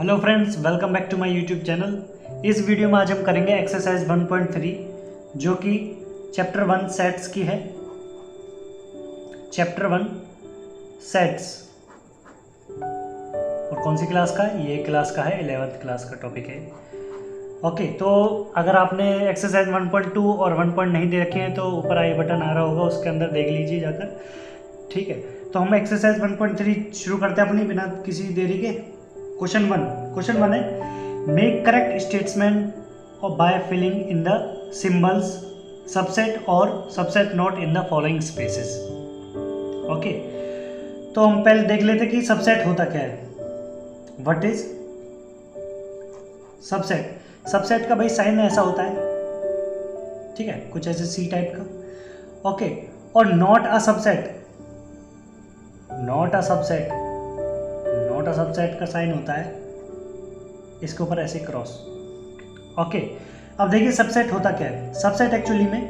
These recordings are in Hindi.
Hello friends, welcome back to my YouTube channel. इस वीडियो में आज हम करेंगे एक्सरसाइज 1.3 जो कि चैप्टर 1 सेट्स की है। चैप्टर 1 सेट्स और कौन सी क्लास का है? ये क्लास का है, 11th क्लास का टॉपिक है। ओके, तो अगर आपने एक्सरसाइज 1.2 और 1. नहीं दे रखे हैं तो ऊपर आई बटन आ रहा होगा, उसके अंदर देख लीजिए जाकर। ठीक है, तो हम एक्सरसाइज 1.3 शुरू करते हैं अपनी बिना किसी देरी के। क्वेश्चन वन है मेक करेक्ट स्टेटमेंट और by filling in the symbols subset और subset not in the following spaces. Okay, तो हम पहले देख लेते कि सबसेट होता क्या है। What is subset? सबसेट का भाई साइन ऐसा होता है, ठीक है, कुछ ऐसे सी टाइप का। ओके, और not a subset, not a subset का साइन होता है इसके ऊपर ऐसे क्रॉस। ओके, अब देखिए सबसेट होता क्या है। सबसेट एक्चुअली में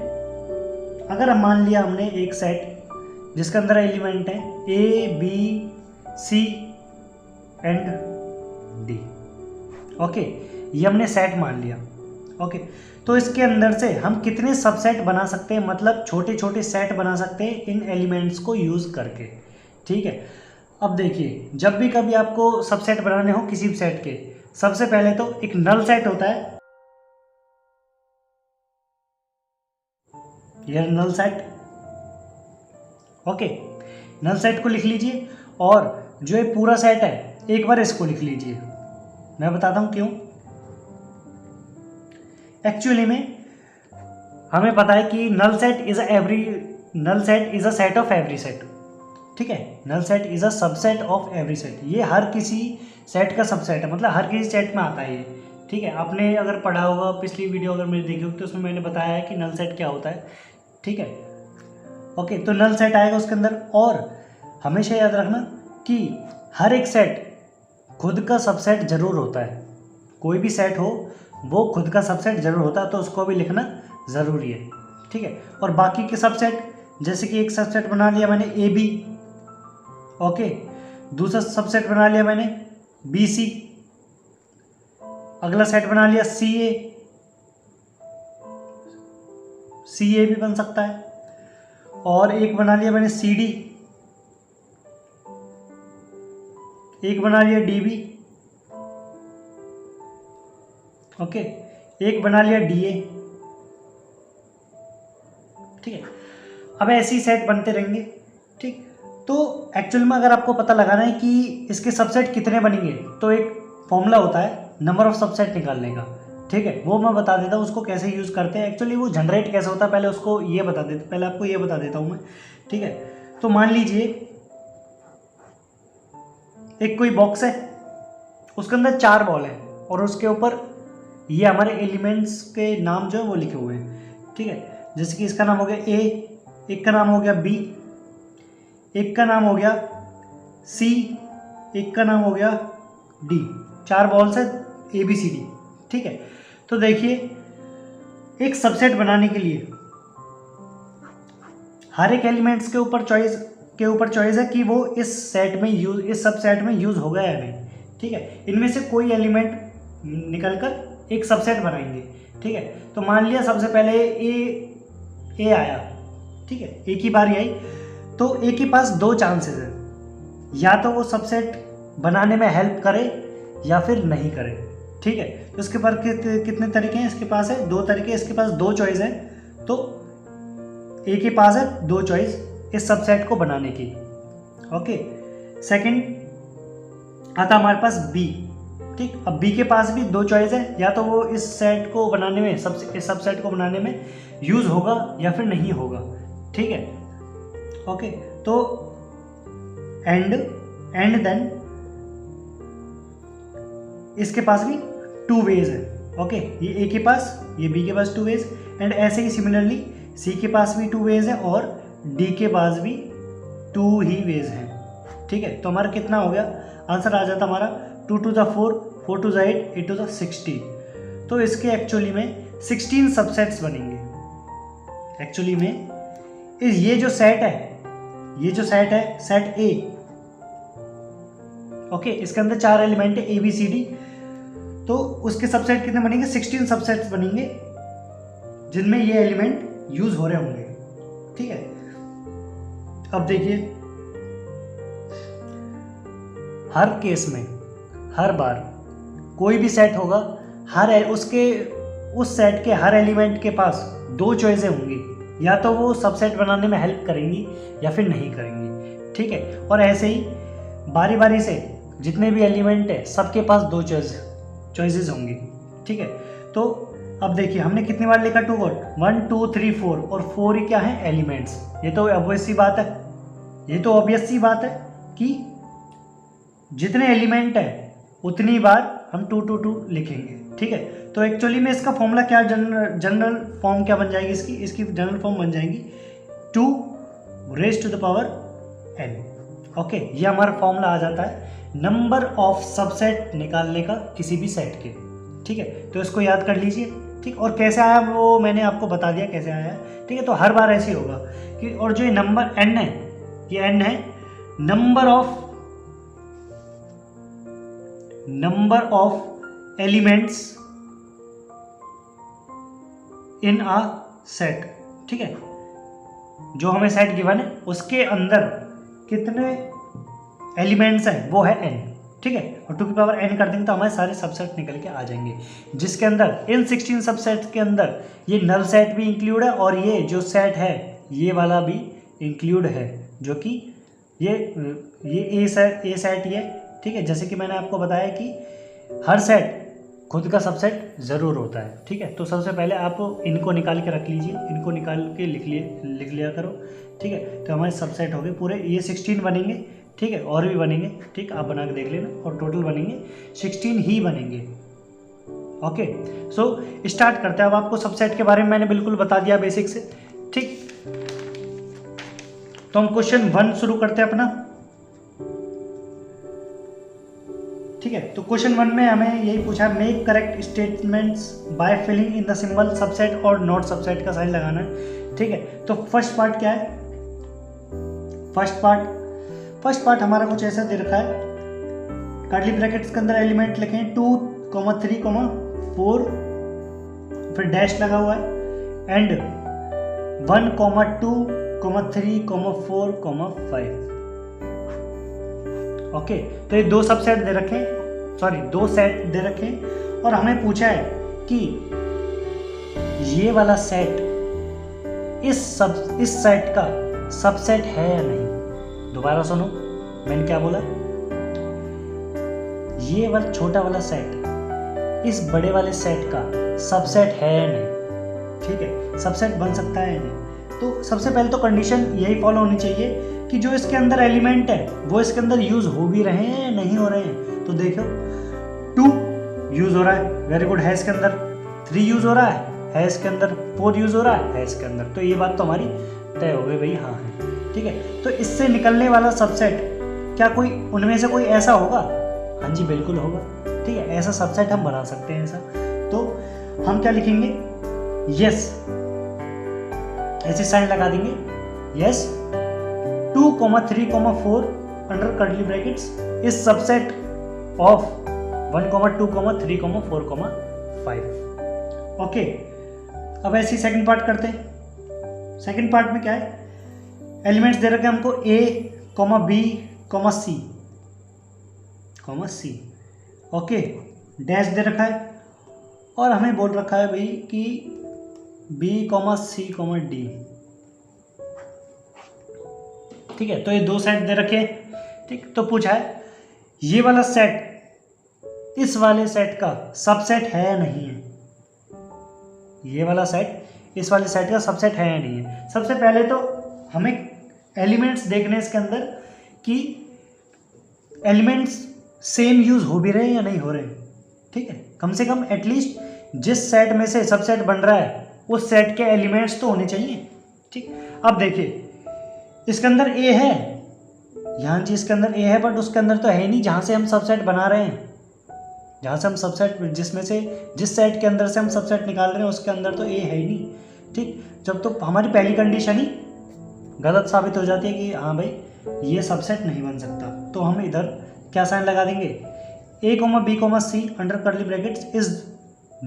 अगर हम मान लिया हमने एक सेट जिसके अंदर एलिमेंट है A B C and D. Okay, ये हमने सेट मान लिया। ओके, तो इसके अंदर से हम कितने सबसेट बना सकते हैं, मतलब छोटे छोटे सेट बना सकते हैं इन एलिमेंट्स को यूज करके। ठीक है, अब देखिए जब भी कभी आपको सबसेट बनाने हो किसी भी सेट के, सबसे पहले तो एक नल सेट होता है, यह null set. Okay, null set को लिख लीजिए और जो ये पूरा सेट है एक बार इसको लिख लीजिए। मैं बताता हूं क्यों। एक्चुअली में हमें पता है कि null set is a set of every set. ठीक है, null set is a subset of every set. ये हर किसी सेट का सबसेट है, मतलब हर किसी सेट में आता है ये। ठीक है, आपने अगर पढ़ा होगा पिछली वीडियो अगर मेरी देखी होगी तो उसमें मैंने बताया है कि नल सेट क्या होता है। ठीक है, ओके, तो नल सेट आएगा उसके अंदर। और हमेशा याद रखना कि हर एक सेट खुद का सबसेट जरूर होता है। कोई भी सेट हो वो खुद का सबसेट जरूर होता है, तो उसको भी लिखना ज़रूरी है। ठीक है, और बाकी के सबसेट, जैसे कि एक सबसेट बना लिया मैंने ए बी। ओके, दूसरा सबसेट बना लिया मैंने बी सी, अगला सेट बना लिया सी ए भी बन सकता है, और एक बना लिया मैंने सी डी, एक बना लिया डी बी। ओके, एक बना लिया डी ए। ठीक है, अब ऐसे ही सेट बनते रहेंगे। ठीक, तो एक्चुअल में अगर आपको पता लगाना है कि इसके सबसेट कितने बनेंगे तो एक फॉर्मूला होता है नंबर ऑफ सबसेट निकालने का। ठीक है, वो मैं बता देता हूँ उसको कैसे यूज़ करते हैं। एक्चुअली वो जनरेट कैसे होता है पहले उसको ये बता देता, पहले आपको ये बता देता हूँ मैं। ठीक है, तो मान लीजिए एक कोई बॉक्स है, उसके अंदर 4 बॉल है और उसके ऊपर ये हमारे एलिमेंट्स के नाम जो है वो लिखे हुए हैं। ठीक है, जैसे कि इसका नाम हो गया ए, एक का नाम हो गया बी, एक का नाम हो गया सी, एक का नाम हो गया डी। 4 बॉल्स है ए बी सी डी। ठीक है, तो देखिए एक सबसेट बनाने के लिए हर एक एलिमेंट्स के ऊपर चॉइस है कि वो इस सबसेट में यूज होगा या नहीं। ठीक है, इनमें से कोई एलिमेंट निकलकर एक सबसेट बनाएंगे। ठीक है, तो मान लिया सबसे पहले ए आया। ठीक है, एक ही बारी आई, तो ए के पास 2 चांसेस है, या तो वो सबसेट बनाने में हेल्प करे या फिर नहीं करे। ठीक है, तो इसके पास कितने तरीके हैं? इसके पास है 2 तरीके, इसके पास 2 चॉइस है, तो ए के पास है 2 चॉइस इस सबसेट को बनाने की। ओके, सेकंड आता हमारे पास बी। ठीक, अब बी के पास भी 2 चॉइस है, या तो वो इस सेट को बनाने में इस सबसेट को बनाने में यूज होगा या फिर नहीं होगा। ठीक है, ओके, तो एंड देन इसके पास भी 2 वेज है। ओके, ये ए के पास, ये बी के पास 2 वेज, एंड ऐसे ही सिमिलरली सी के पास भी 2 वेज है और डी के पास भी 2 ही वेज हैं। ठीक है, तो हमारा कितना हो गया? आंसर आ जाता हमारा 2 to the 4, 4 to the 8, 8 to the 16। तो इसके एक्चुअली में 16 सबसेट्स बनेंगे। एक्चुअली में ये जो सेट है सेट ए। ओके, इसके अंदर 4 एलिमेंट है ABCD, तो उसके सबसेट कितने बनेंगे? 16 सबसेट्स बनेंगे जिनमें ये एलिमेंट यूज हो रहे होंगे। ठीक है, अब देखिए हर केस में हर बार कोई भी सेट होगा, उस सेट के हर एलिमेंट के पास 2 चॉइसें होंगी, या तो वो सबसेट बनाने में हेल्प करेंगी या फिर नहीं करेंगी। ठीक है, और ऐसे ही बारी बारी से जितने भी एलिमेंट है सबके पास 2 चॉइसेस होंगी। ठीक है, तो अब देखिए हमने कितनी बार लिखा 2 गॉट 1 2 3 4, और 4 ही क्या है? एलिमेंट्स। ये तो ऑब्वियस सी बात है कि जितने एलिमेंट है उतनी बार हम 2 2 2 लिखेंगे। ठीक है, तो एक्चुअली में इसका फॉर्मूला क्या, जनरल फॉर्म क्या बन जाएगी इसकी जनरल फॉर्म बन जाएगी 2 raised to the power n। Okay, ये हमारा फॉर्मूला आ जाता है नंबर ऑफ सबसेट निकालने का किसी भी सेट के। ठीक है, तो इसको याद कर लीजिए। ठीक, और कैसे आया वो मैंने आपको बता दिया कैसे आया है। ठीक है, तो हर बार ऐसे ही होगा कि, और जो ये नंबर n है, ये n है number of elements in a set. ठीक है, जो हमें सेट गिवन है उसके अंदर कितने एलिमेंट्स हैं वो है n। ठीक है, और 2 की पावर n कर देंगे तो हमारे सारे सबसेट निकल के आ जाएंगे, जिसके अंदर इन 16 सबसेट के अंदर ये नल सेट भी इंक्लूड है, और ये जो सेट है ये वाला भी इंक्लूड है, जो कि ये ए सेट ये। ठीक है, जैसे कि मैंने आपको बताया कि हर सेट खुद का सबसेट ज़रूर होता है। ठीक है, तो सबसे पहले आप इनको निकाल के रख लीजिए, इनको निकाल के लिख लिया करो। ठीक है, तो हमारे सबसेट हो गए पूरे, ये 16 बनेंगे। ठीक है, और भी बनेंगे। ठीक, आप बना के देख लेना, और टोटल बनेंगे 16 ही बनेंगे। ओके, सो स्टार्ट करते हैं। अब आपको सबसेट के बारे में मैंने बिल्कुल बता दिया बेसिक से। ठीक, तो हम क्वेश्चन 1 शुरू करते हैं अपना। ठीक है, तो क्वेश्चन 1 में हमें यही पूछा है, make correct statements by filling in the symbol subset और नॉट सबसेट का साइन लगाना है। ठीक है, तो फर्स्ट पार्ट क्या है? फर्स्ट पार्ट हमारा कुछ ऐसा दे रखा है, कर्ली ब्रैकेट्स के अंदर एलिमेंट लिखें 2, 3, 4, फिर डैश लगा हुआ है, एंड 1, 2, 3, 4, 5। ओके, तो ये 2 सबसेट दे रखे, 2 सेट दे रखे, और हमें पूछा है कि ये वाला सेट इस सेट का सबसेट है या नहीं। दोबारा सुनो, मैंने क्या बोला? ये वाला छोटा वाला सेट इस बड़े वाले सेट का सबसेट है या नहीं। ठीक है, सबसेट बन सकता है या नहीं। तो सबसे पहले तो कंडीशन यही फॉलो होनी चाहिए कि जो इसके अंदर एलिमेंट है वो इसके अंदर यूज हो भी रहे हैं या नहीं हो रहे हैं। तो देखो 2 यूज हो रहा है, वेरी गुड, है इसके अंदर 3 यूज हो रहा है इसके अंदर 4 यूज हो रहा है इसके अंदर। तो ये बात तो हमारी तय हो गई भाई, हाँ है। ठीक है, तो इससे निकलने वाला सबसेट क्या कोई उनमें से कोई ऐसा होगा? हाँ जी, बिल्कुल होगा। ठीक है, ऐसा सबसेट हम बना सकते हैं ऐसा। तो हम क्या लिखेंगे? यस, ऐसे साइन लगा देंगे, yes 2, 3, 4 under curly brackets is subset of 1, 2, 3, 4, 5। Okay, अब ऐसे सेकंड पार्ट करते हैं। सेकंड पार्ट में क्या है? एलिमेंट्स दे रखे हैं हमको A, B, C। Okay, dash दे रखा है, और हमें बोल रखा है भाई कि B, C, D। ठीक है, तो ये 2 सेट दे रखे। ठीक, तो पूछा है ये वाला सेट इस वाले सेट का सबसेट है या नहीं है। ये वाला सेट इस वाले सेट का सबसेट है या नहीं है। सबसे पहले तो हमें एलिमेंट्स देखने इसके अंदर कि एलिमेंट्स सेम यूज हो भी रहे हैं या नहीं हो रहे हैं। ठीक है, कम से कम एटलीस्ट जिस सेट में से सबसेट बन रहा है उस सेट के एलिमेंट्स तो होने चाहिए। ठीक, अब देखिए इसके अंदर A है, यहाँ जी इसके अंदर A है, बट उसके अंदर तो है नहीं जहाँ से हम सबसेट बना रहे हैं। जहाँ से हम सबसेट जिस सेट के अंदर से हम सबसेट निकाल रहे हैं उसके अंदर तो A है ही नहीं। ठीक, जब तो हमारी पहली कंडीशन ही गलत साबित हो जाती है कि हाँ भाई ये सबसेट नहीं बन सकता, तो हम इधर क्या साइन लगा देंगे, a b c under curly brackets is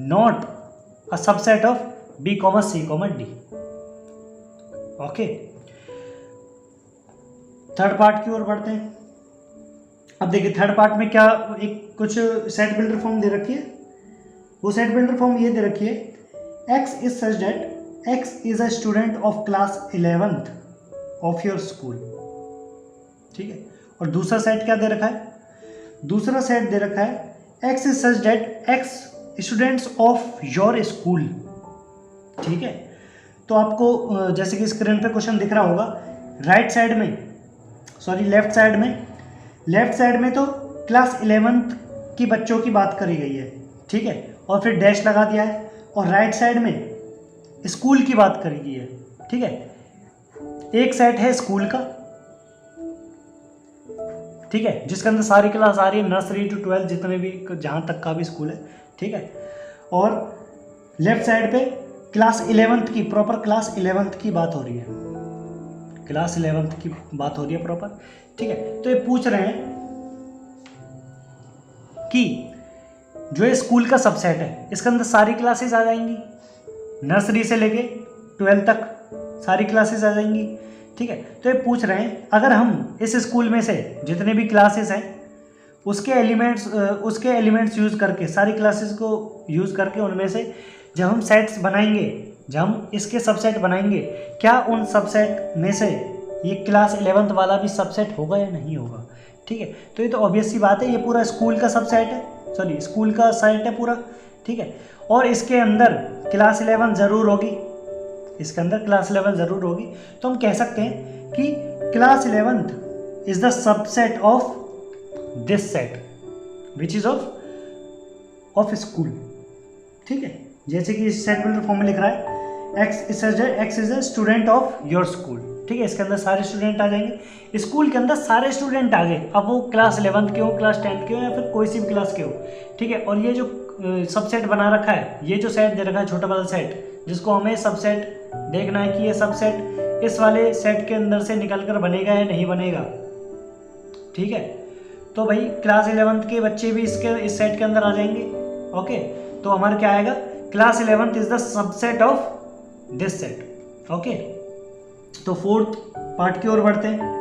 not a subset of b c d। Okay, third part की ओर बढ़ते हैं। अब देखिए थर्ड पार्ट में क्या एक कुछ सेट बिल्डर फॉर्म दे रखी है। वो सेट बिल्डर फॉर्म ये दे रखी है, x is such that x is a student of class 11th of your school. ठीक है, और दूसरा सेट क्या दे रखा है, दूसरा सेट दे रखा है x is such that x students of your school. ठीक है, तो आपको जैसे कि स्क्रीन पे क्वेश्चन दिख रहा होगा, राइट साइड में सॉरी लेफ्ट साइड में तो क्लास 11th की बच्चों की बात करी गई है। ठीक है, और फिर डैश लगा दिया है, और राइट साइड में स्कूल की बात करी गई है। ठीक है, एक सेट है स्कूल का, ठीक है, जिसके अंदर सारी क्लास आ रही है, नर्सरी टू 12 जितने भी जहाँ तक का भी स्कूल है। ठीक है, और लेफ्ट साइड पे क्लास 11th की प्रॉपर क्लास 11th की बात हो रही है, क्लास 11th की बात हो रही है प्रॉपर। ठीक है, तो ये पूछ रहे हैं कि जो ये स्कूल का सबसेट है इसके अंदर सारी क्लासेस आ जाएंगी, नर्सरी से लेके 12 तक सारी क्लासेस आ जाएंगी। ठीक है, तो ये पूछ रहे हैं अगर हम इस स्कूल में से जितने भी क्लासेस हैं उसके एलिमेंट्स यूज़ करके, सारी क्लासेस को यूज़ करके उनमें से जब हम सेट्स बनाएंगे, जब हम इसके सबसेट बनाएंगे, क्या उन सबसेट में से ये क्लास 11th वाला भी सबसेट होगा या नहीं होगा। ठीक है, तो ये तो ऑब्वियस सी बात है, ये पूरा स्कूल का सबसेट है, सॉरी स्कूल का सेट है पूरा। ठीक है, और इसके अंदर क्लास 11 ज़रूर होगी, इसके अंदर क्लास 11 ज़रूर होगी। तो हम कह सकते हैं कि class 11th is the subset of this set which is of school. ठीक है, जैसे कि इस सेट बिल्डर फॉर्म में लिख रहा है x is a student of your school. ठीक है, इसके अंदर सारे स्टूडेंट आ जाएंगे, स्कूल के अंदर सारे स्टूडेंट आ गए, अब वो क्लास 11th के हो, क्लास 10th के हो, या फिर कोई सी भी क्लास के हो। ठीक है, और ये जो सबसेट बना रखा है, ये जो सेट दे रखा है छोटा वाला सेट, जिसको हमें सबसेट देखना है कि ये सबसेट इस वाले सेट के अंदर से निकलकर बनेगा या नहीं बनेगा। ठीक है, तो भाई क्लास 11th के बच्चे भी इस सेट के अंदर आ जाएंगे। ओके, तो हमारा क्या आएगा, class 11th is the subset of this set. Okay, तो फोर्थ पार्ट की ओर बढ़ते हैं।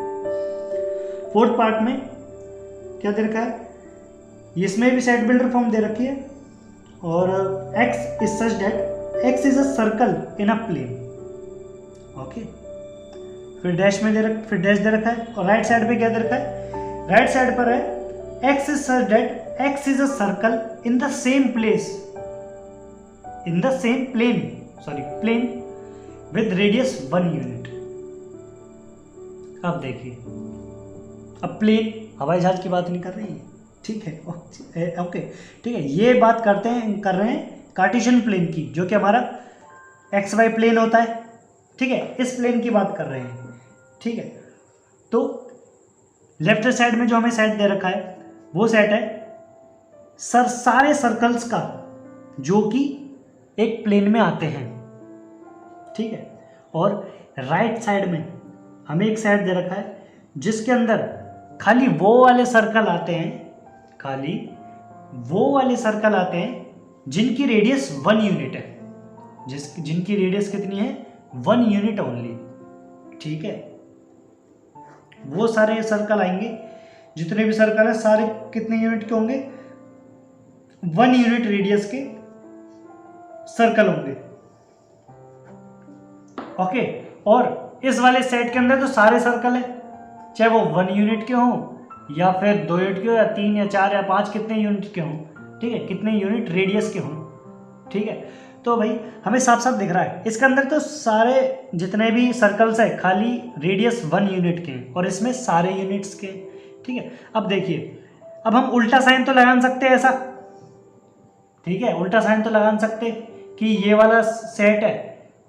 फोर्थ पार्ट में क्या दे रखा है, इसमें भी सेट बिल्डर फॉर्म दे रखी है, और x is such that x is a circle in a plane. Okay, फिर डैश दे रखा है, और राइट साइड पे क्या दे रखा है, राइट साइड पर है x is such that x is a circle in the same place, in the same plane with radius 1 unit. अब देखिए, अब प्लेन हवाई जहाज की बात नहीं कर रही है। ठीक है, ओके, ठीक है, ये बात कर रहे हैं कार्टेशियन प्लेन की, जो कि हमारा XY प्लेन होता है। ठीक है, इस प्लेन की बात कर रहे हैं। ठीक है, तो लेफ्ट साइड में जो हमें सेट दे रखा है वो सेट है सारे सर्कल्स का जो कि एक प्लेन में आते हैं। ठीक है, और राइट साइड में हमें एक सेट दे रखा है जिसके अंदर खाली वो वाले सर्कल आते हैं जिनकी रेडियस 1 यूनिट है, जिनकी रेडियस कितनी है, 1 यूनिट ओनली। ठीक है, वो सारे सर्कल आएंगे, जितने भी सर्कल है सारे कितने यूनिट के होंगे, 1 यूनिट रेडियस के सर्कल होंगे। ओके, और इस वाले सेट के अंदर तो सारे सर्कल है, चाहे वो 1 यूनिट के हों या फिर 2 यूनिट के हो, या 3 या 4 या 5 कितने यूनिट के हों। ठीक है, कितने यूनिट रेडियस के हों। ठीक है, तो भाई हमें साफ साफ दिख रहा है इसके अंदर तो सारे जितने भी सर्कल्स है खाली रेडियस 1 यूनिट के हैं, और इसमें सारे यूनिट्स के। ठीक है, अब देखिए, अब हम उल्टा साइन तो लगा सकते हैं ऐसा। ठीक है, उल्टा साइन तो लगा सकते कि ये वाला सेट है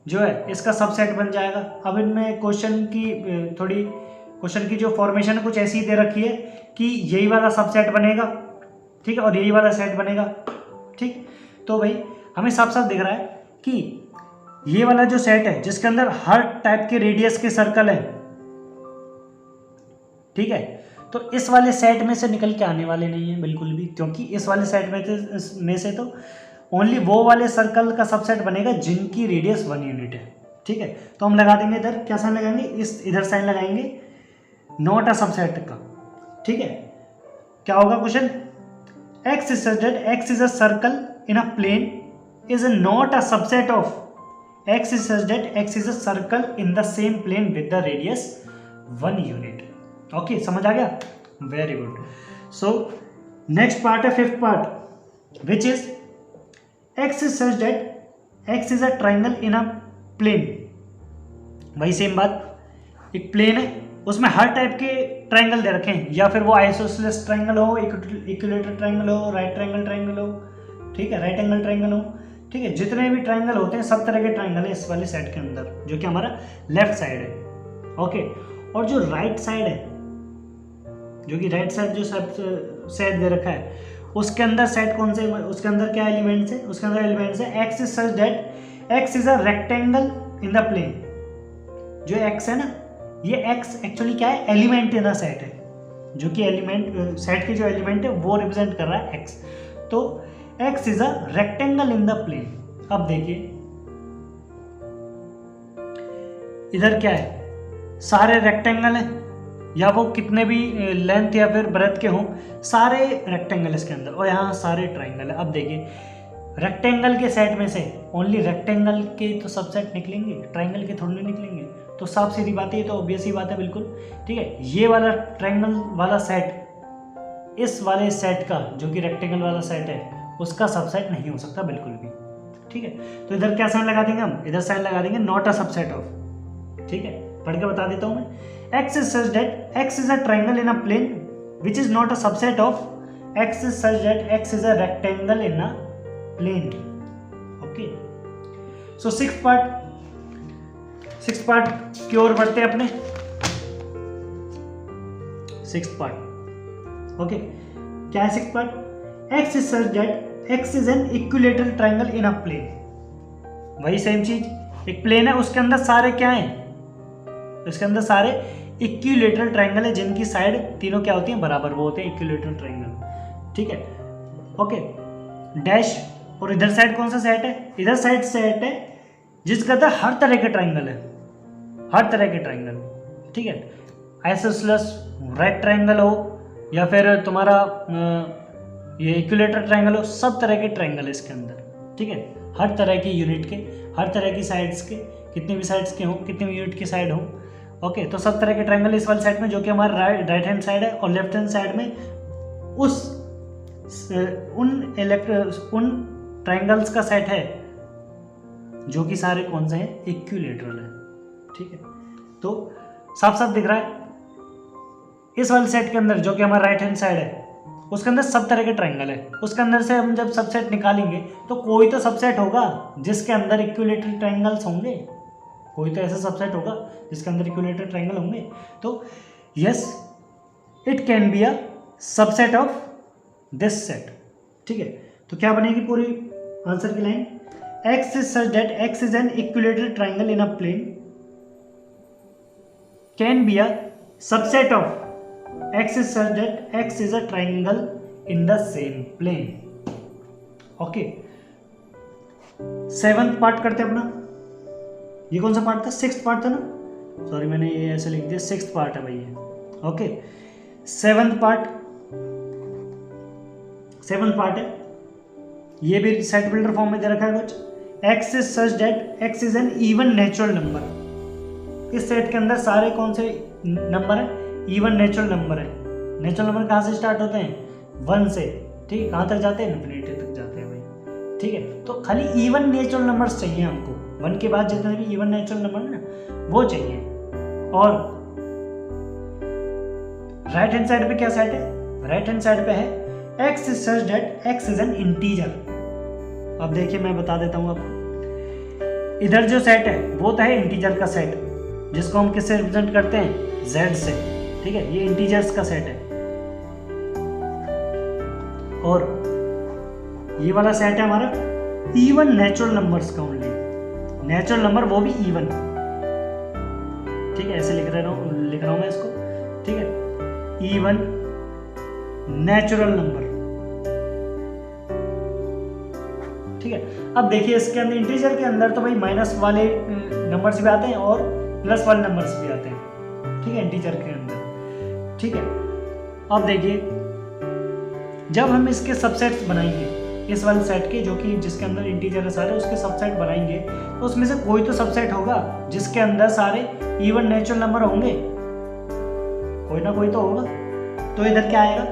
जो है इसका सबसेट बन जाएगा। अब इनमें क्वेश्चन की जो फॉर्मेशन कुछ ऐसी दे रखी है कि यही वाला सबसेट बनेगा, ठीक है, और यही वाला सेट बनेगा। ठीक, तो भाई हमें साफ साफ दिख रहा है कि ये वाला जो सेट है जिसके अंदर हर टाइप के रेडियस के सर्कल हैं, ठीक है, तो इस वाले सेट में से निकल के आने वाले नहीं है बिल्कुल भी, क्योंकि इस वाले सेट में से तो ओनली वो वाले सर्कल का सबसेट बनेगा जिनकी रेडियस 1 यूनिट है। ठीक है, तो हम लगा देंगे इधर, क्या साइन लगाएंगे, इस इधर साइन लगाएंगे नॉट अ सबसेट का। ठीक है, क्या होगा question, x is such that x is a circle in a plane is not a subset of x is such that x is a circle in the same plane with the radius 1 unit। Okay, समझ आ गया, very good. So next part है fifth part, which is x is such that x is a triangle in a plane। वही सेम बात, एक प्लेन है उसमें हर टाइप के ट्रायंगल दे रखे हैं, या फिर वो आइसोसेलेस ट्रायंगल हो, इक्विलेटरल ट्रायंगल हो, राइट ट्रायंगल ट्रायंगल हो, ठीक है, राइट एंगल ट्रायंगल हो। ठीक है, जितने भी ट्रायंगल होते हैं सब तरह के ट्रायंगल है इस वाले सेट के अंदर, जो कि हमारा लेफ्ट साइड है। ओके, और जो राइट साइड है, जो कि राइट साइड जो सेट दे रखा है, उसके अंदर सेट कौन से, उसके अंदर क्या एलिमेंट्स है, उसके अंदर एलिमेंट्स है x is such that x is a rectangle in the plane. जो एक्स है ना, ये एक्स एक्चुअली क्या है, एलिमेंट इन अ सेट है, जो कि एलिमेंट सेट के जो एलिमेंट है वो रिप्रेजेंट कर रहा है एक्स। तो x is a rectangle in the plane. अब देखिए इधर क्या है, सारे रेक्टेंगल है, या वो कितने भी लेंथ या फिर ब्रेथ के हों, सारे रेक्टेंगल इसके अंदर, और यहाँ सारे ट्राइंगल है। अब देखिए रेक्टेंगल के सेट में से ओनली रेक्टेंगल के तो सबसेट निकलेंगे, ट्राइंगल के थोड़े नहीं निकलेंगे। तो साफ सीधी बात है, ये तो ऑब्वियस ही बात है बिल्कुल। ठीक है, ये वाला ट्राइंगल वाला सेट इस वाले सेट का, जो कि रेक्टेंगल वाला सेट है, उसका सबसेट नहीं हो सकता बिल्कुल भी। ठीक है, तो इधर क्या साइन लगा देंगे हम, इधर साइन लगा देंगे नॉट अ सबसेट ऑफ। ठीक है, पढ़ के बता देता हूं मैं, x is such that x is a triangle in a plane which is not a subset of x is such that x is a rectangle in a plane। okay, so sixth part की ओर बढ़ते हैं अपने सिक्स्थ पार्ट। ओके, क्या है sixth part, x is such that x is an equilateral triangle in a plane। वही सेम चीज, एक प्लेन है उसके अंदर सारे क्या हैं, इसके अंदर सारे इक्विलेटरल ट्रायंगल है जिनकी साइड तीनों क्या होती हैं, बराबर, वो होते हैं इक्विलेटरल ट्रायंगल। ठीक है, ओके, डैश, और इधर साइड कौन सा सेट है, इधर साइड सेट है जिसके अंदर हर तरह के ट्रायंगल है, हर तरह के ट्रायंगल। ठीक है, आइसोसेलेस राइट ट्रायंगल हो या फिर तुम्हारा ये इक्विलेटरल ट्रायंगल हो, सब तरह के ट्रायंगल है इसके अंदर। ठीक है, हर तरह की यूनिट के, हर तरह की साइड्स के, कितने भी साइड्स के हों, कितने भी यूनिट की साइड हो। ओके, तो सब तरह के ट्रायंगल इस वाले साइड में, जो कि हमारा राइट हैंड साइड है, और लेफ्ट हैंड साइड में उन ट्रायंगल्स का सेट है जो कि सारे कौन से हैं, इक्विलेटरल है। ठीक है, तो साफ साफ दिख रहा है इस वाले सेट के अंदर, जो कि हमारा राइट हैंड साइड है, उसके अंदर सब तरह के ट्रायंगल है। उसके अंदर से हम जब सबसेट निकालेंगे तो कोई तो सबसेट होगा जिसके अंदर इक्विलेटरल ट्रायंगल्स होंगे, कोई तो ऐसा सबसेट होगा जिसके अंदर इक्विलेटरल ट्रायंगल होंगे। तो yes, it can be a subset of this set. ठीक है, तो क्या बनेगी पूरी आंसर की line, x is such that x is an equilateral triangle in a plane can be a subset of x is such that x is a triangle in the same plane। Okay, seventh part करते हैं अपना, ये कौन सा पार्ट था, सिक्स्थ पार्ट था ना, सॉरी मैंने ये ऐसे लिख दिया, सिक्स्थ पार्ट है भाई ये। ओके, सेवंथ पार्ट है, ये भी सेट बिल्डर फॉर्म में दे रखा है कुछ, x is such that x is an even natural number। इस सेट के अंदर सारे कौन से नंबर है, इवन नेचुरल नंबर है। नेचुरल नंबर कहाँ से स्टार्ट होते हैं, 1 से, ठीक है, कहाँ तक जाते हैं, इन्फिनिटी तक जाते हैं भाई। ठीक है, तो खाली इवन नेचुरल नंबर्स चाहिए हमको, 1 के बाद जितने भी इवन नेचुरल नंबर है ना वो चाहिए। और राइट हैंड साइड पे क्या सेट है, राइट हैंड साइड पे है x is such that x is an integer। अब देखिए मैं बता देता हूँ आपको, इधर जो सेट है वो तो है इंटीजर का सेट, जिसको हम किससे रिप्रेजेंट करते हैं, z से। ठीक है, ये इंटीजर्स का सेट है, और ये वाला सेट है हमारा इवन नेचुरल नंबर्स का, ओनली नेचुरल नंबर, वो भी इवन। ठीक है, ऐसे लिख रहा हूँ मैं इसको। ठीक है, इवन नेचुरल नंबर। ठीक है, अब देखिए इसके अंदर इंटीजर के अंदर तो भाई माइनस वाले नंबर्स भी आते हैं और प्लस वाले नंबर्स भी आते हैं। ठीक है, इंटीजर के अंदर। ठीक है, अब देखिए जब हम इसके सबसेट्स बनाएंगे, इस वाले सेट के जो कि जिसके अंदर इंटीजर है सारे, उसके सबसेट बनाएंगे तो उसमें से कोई तो सबसेट होगा जिसके अंदर सारे इवन नेचुरल नंबर होंगे, कोई ना कोई तो होगा। तो इधर क्या आएगा,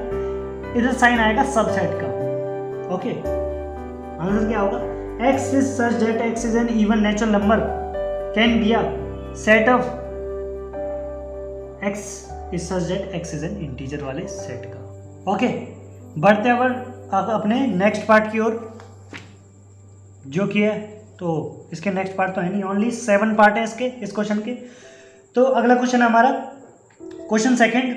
इधर साइन आएगा सबसेट का। ओके, आंसर क्या होगा, x is such that x is an even natural number can be a set of x is such that x is an integer वाले सेट का। ओके, बढ़ते हैं अपने नेक्स्ट पार्ट की ओर, जो कि है तो इसके नेक्स्ट पार्ट तो है नहीं, ओनली 7 पार्ट है इसके, इस क्वेश्चन के। तो अगला क्वेश्चन है हमारा क्वेश्चन सेकंड।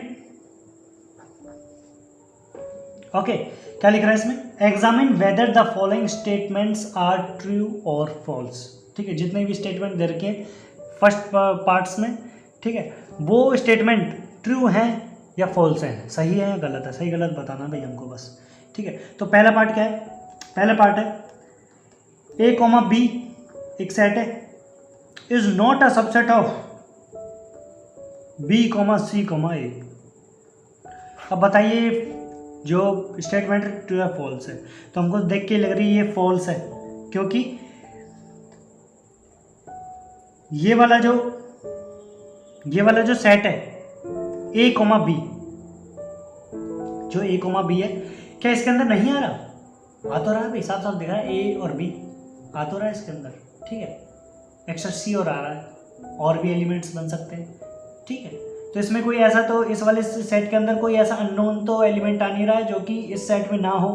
ओके, क्या लिख रहा है इसमें, examine whether the following statements are true और फॉल्स। ठीक है, जितने भी स्टेटमेंट दे रखे हैं फर्स्ट पार्ट्स में, ठीक है, वो स्टेटमेंट ट्रू हैं या फॉल्स हैं, सही है या गलत है, सही गलत बताना भाई हमको बस। ठीक है, तो पहला पार्ट क्या है, पहला पार्ट है ए कॉमा बी एक सेट है, is not a subset of B comma C comma A. अब बताइए जो स्टेटमेंट ट्रू या फॉल्स है, तो हमको देख के लग रही है ये फॉल्स है, क्योंकि ये वाला जो सेट है ए कॉमा बी, जो ए कॉमा बी है, क्या इसके अंदर नहीं आ रहा, आ तो रहा है भाई, साफ साफ दिख रहा है ए और बी आ तो रहा है इसके अंदर। ठीक है, एक्स्ट्रा सी और आ रहा है, और भी एलिमेंट्स बन सकते हैं। ठीक है, तो इसमें कोई ऐसा, तो इस वाले सेट के अंदर कोई ऐसा अननोन तो एलिमेंट आ नहीं रहा है जो कि इस सेट में ना हो।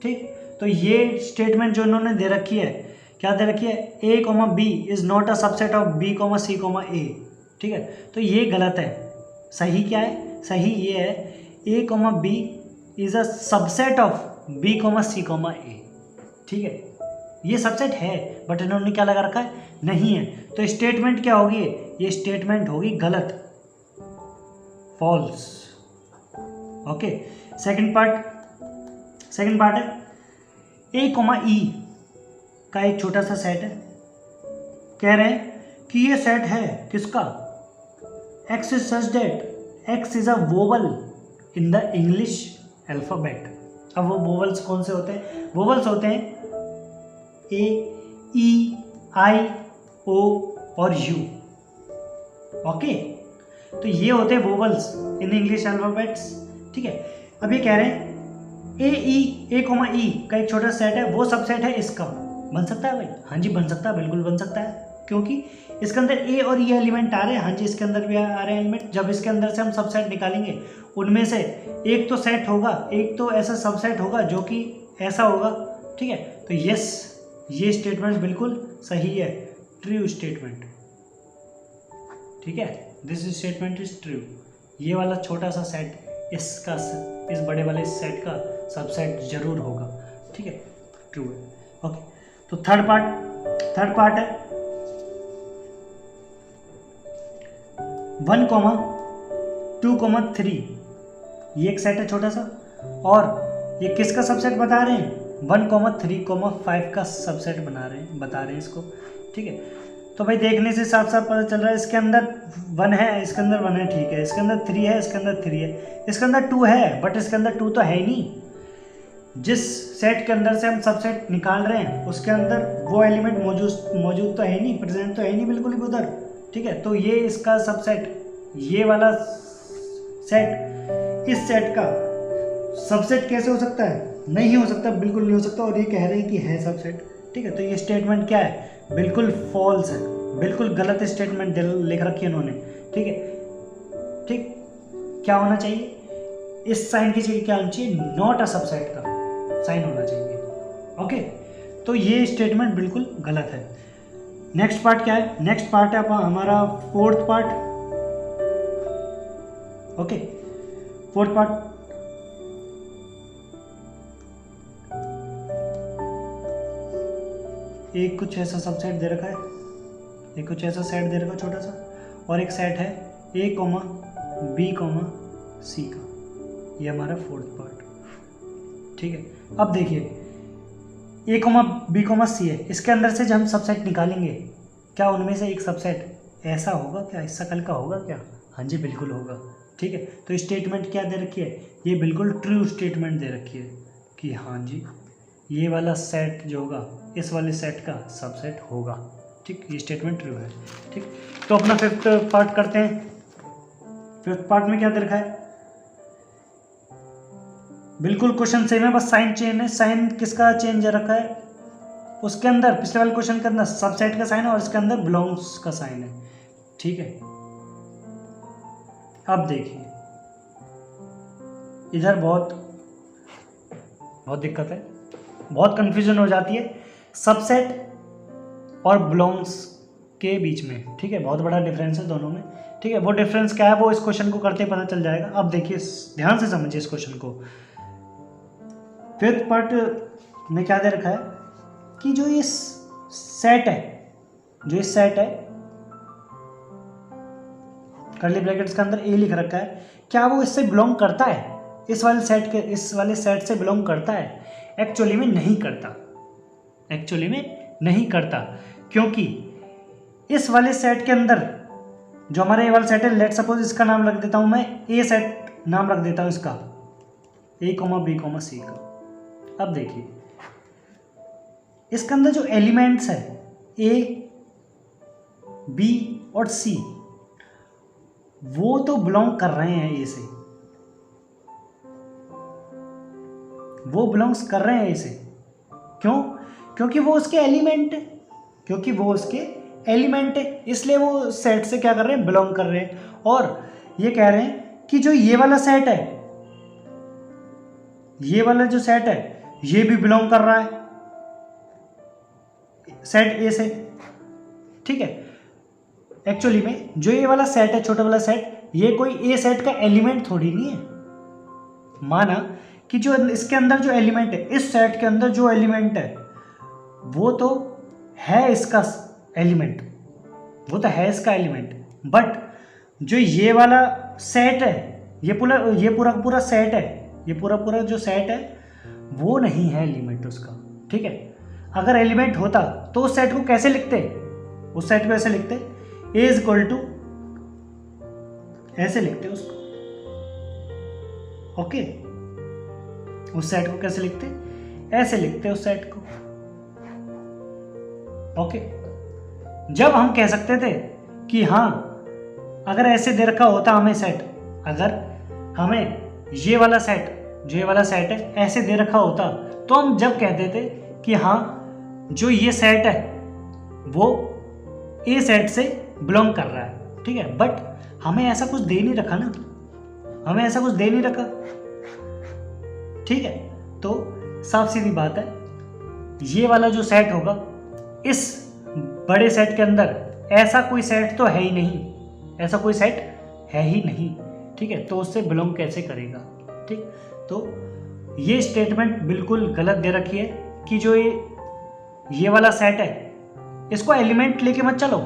ठीक, तो ये स्टेटमेंट जो इन्होंने दे रखी है, क्या दे रखी है, A comma B is not a subset of B comma C comma A. ठीक है, तो ये गलत है। सही क्या है, सही ये है A comma B is a subset of B comma C comma A. ठीक है, ये सबसेट है बट इन्होंने क्या लगा रखा है, नहीं है। तो स्टेटमेंट क्या होगी, ये स्टेटमेंट होगी गलत, फॉल्स। ओके, सेकंड पार्ट है ए कॉमा ई का एक छोटा सा सेट है, कह रहे हैं कि ये सेट है किसका, x is such that x is a vowel in the English alphabet। अब वो वोवल्स कौन से होते हैं, वोवल्स होते हैं ए, ई, आई, ओ और यू। ओके, तो ये होते हैं वोवल्स इन इंग्लिश अल्फाबेट्स। ठीक है, अब ये कह रहे हैं ए कॉमा ई का एक छोटा सेट है, वो सबसेट है इसका, बन सकता है भाई, हाँ जी बन सकता है, बिल्कुल बन सकता है, क्योंकि इसके अंदर ए और ई एलिमेंट आ रहे हैं। हाँ जी, इसके अंदर भी आ रहे हैं एलिमेंट। जब इसके अंदर से हम सबसेट निकालेंगे, उनमें से एक तो सेट होगा, एक तो ऐसा सबसेट होगा जो कि ऐसा होगा। ठीक है, तो यस, ये स्टेटमेंट बिल्कुल सही है, ट्रू स्टेटमेंट। ठीक है, दिस स्टेटमेंट इज ट्रू। ये वाला छोटा सा सेट इसका, इस बड़े वाले सेट का सबसेट जरूर होगा। ठीक है, ट्रू है। ओके, तो थर्ड पार्ट है 1,2,3। ये एक सेट है छोटा सा, और ये किसका सबसेट बता रहे हैं, 1,3,5 का सबसेट बता रहे हैं इसको। ठीक है, तो भाई देखने से साफ साफ पता चल रहा है, इसके अंदर 1 है, इसके अंदर 1 है, ठीक है, इसके अंदर 3 है, इसके अंदर 3 है, इसके अंदर 2 है, बट इसके अंदर 2 तो है ही नहीं। जिस सेट के अंदर से हम सबसेट निकाल रहे हैं उसके अंदर वो एलिमेंट मौजूद तो है नहीं, प्रेजेंट तो है नहीं बिल्कुल भी उधर। ठीक है, तो ये इसका सबसेट, ये वाला सेट इस सेट का सबसेट कैसे हो सकता है, नहीं हो सकता, बिल्कुल नहीं हो सकता, और ये कह रहे हैं कि है सबसेट। ठीक है, तो ये स्टेटमेंट क्या है, बिल्कुल फॉल्स है, बिल्कुल गलत स्टेटमेंट लिख रखी है इन्होंने। ठीक है, ठीक, क्या होना चाहिए, इस साइन की जगह क्या होना चाहिए, नॉट अ सबसेट का साइन होना चाहिए। ओके, तो ये स्टेटमेंट बिल्कुल गलत है। नेक्स्ट पार्ट क्या है, नेक्स्ट पार्ट है हमारा fourth part. Okay, fourth part, एक कुछ ऐसा सबसेट दे रखा है, एक कुछ ऐसा सेट दे रखा है छोटा सा, और एक सेट है ए कॉमा बी कॉमा सी का, ये हमारा फोर्थ पार्ट। ठीक है, अब देखिए ए कोमा बी कोमा सी है, इसके अंदर से जब हम सबसेट निकालेंगे, क्या उनमें से एक सबसेट ऐसा होगा क्या, इस शकल का होगा क्या? हाँ जी बिल्कुल होगा। ठीक है, तो स्टेटमेंट क्या दे रखी है, ये बिल्कुल ट्रू स्टेटमेंट दे रखी है कि हाँ जी ये वाला सेट जो होगा इस वाले सेट का सबसेट होगा। ठीक, ये स्टेटमेंट ट्रू है। ठीक, तो अपना फिफ्थ पार्ट करते हैं। फिफ्थ पार्ट में क्या दे रखा है, बिल्कुल क्वेश्चन सेम है, बस साइन चेंज है। साइन किसका चेंज रखा है, उसके अंदर पिछले वाले क्वेश्चन के अंदर सबसेट का साइन है और इसके अंदर बिलोंग्स का साइन है। ठीक है, अब देखिए इधर बहुत दिक्कत है, बहुत कंफ्यूजन हो जाती है सबसेट और बिलोंग्स के बीच में। ठीक है, बहुत बड़ा डिफरेंस है दोनों में। ठीक है, वो डिफरेंस क्या है वो इस क्वेश्चन को करते पता चल जाएगा। अब देखिए ध्यान से समझिए इस क्वेश्चन को। फिफ्थ पार्ट में क्या दे रखा है कि जो ये सेट है, कर्ली ब्रैकेट्स के अंदर ए लिख रखा है, क्या वो इससे बिलोंग करता है, इस वाले सेट से बिलोंग करता है? एक्चुअली में नहीं करता, क्योंकि इस वाले सेट के अंदर जो हमारा ये वाला सेट है, लेट सपोज इसका नाम रख देता हूं मैं, ए सेट नाम रख देता हूं इसका, ए कोमा बी कोमा सी का। अब देखिए इसके अंदर जो एलिमेंट्स है ए बी और सी, वो तो बिलोंग कर रहे हैं ए से, वो बिलोंग्स कर रहे हैं ए से। क्यों? क्योंकि वो उसके एलिमेंट है, इसलिए वो सेट से क्या कर रहे हैं, बिलोंग कर रहे हैं। और ये कह रहे हैं कि जो ये वाला सेट है, ये वाला जो सेट है ये भी बिलोंग कर रहा है सेट ए से। ठीक है, एक्चुअली में जो ये वाला सेट है, छोटा वाला सेट, ये कोई ए सेट का एलिमेंट थोड़ी नहीं है। माना कि जो इसके अंदर जो एलिमेंट है, इस सेट के अंदर जो एलिमेंट है वो तो है इसका एलिमेंट, बट जो ये वाला सेट है, ये पूरा सेट है, ये पूरा जो सेट है वो नहीं है एलिमेंट उसका। ठीक है, अगर एलिमेंट होता तो उस सेट को कैसे लिखते, ए इज इक्वल टू ऐसे लिखते उसको। ओके, उस सेट को कैसे लिखते, ऐसे लिखते उस सेट को। ओके, जब हम कह सकते थे कि हाँ अगर ऐसे दे रखा होता हमें सेट, अगर हमें ये वाला सेट है ऐसे दे रखा होता, तो हम जब कहते थे कि हाँ जो ये सेट है वो ए सेट से बिलोंग कर रहा है। ठीक है, बट हमें ऐसा कुछ दे नहीं रखा ना, ठीक है, तो साफ सीधी बात है, ये वाला जो सेट होगा इस बड़े सेट के अंदर ऐसा कोई सेट तो है ही नहीं, ठीक है, तो उससे बिलोंग कैसे करेगा। ठीक, तो ये स्टेटमेंट बिल्कुल गलत दे रखी है कि जो ये वाला सेट है इसको एलिमेंट लेके मत चलो,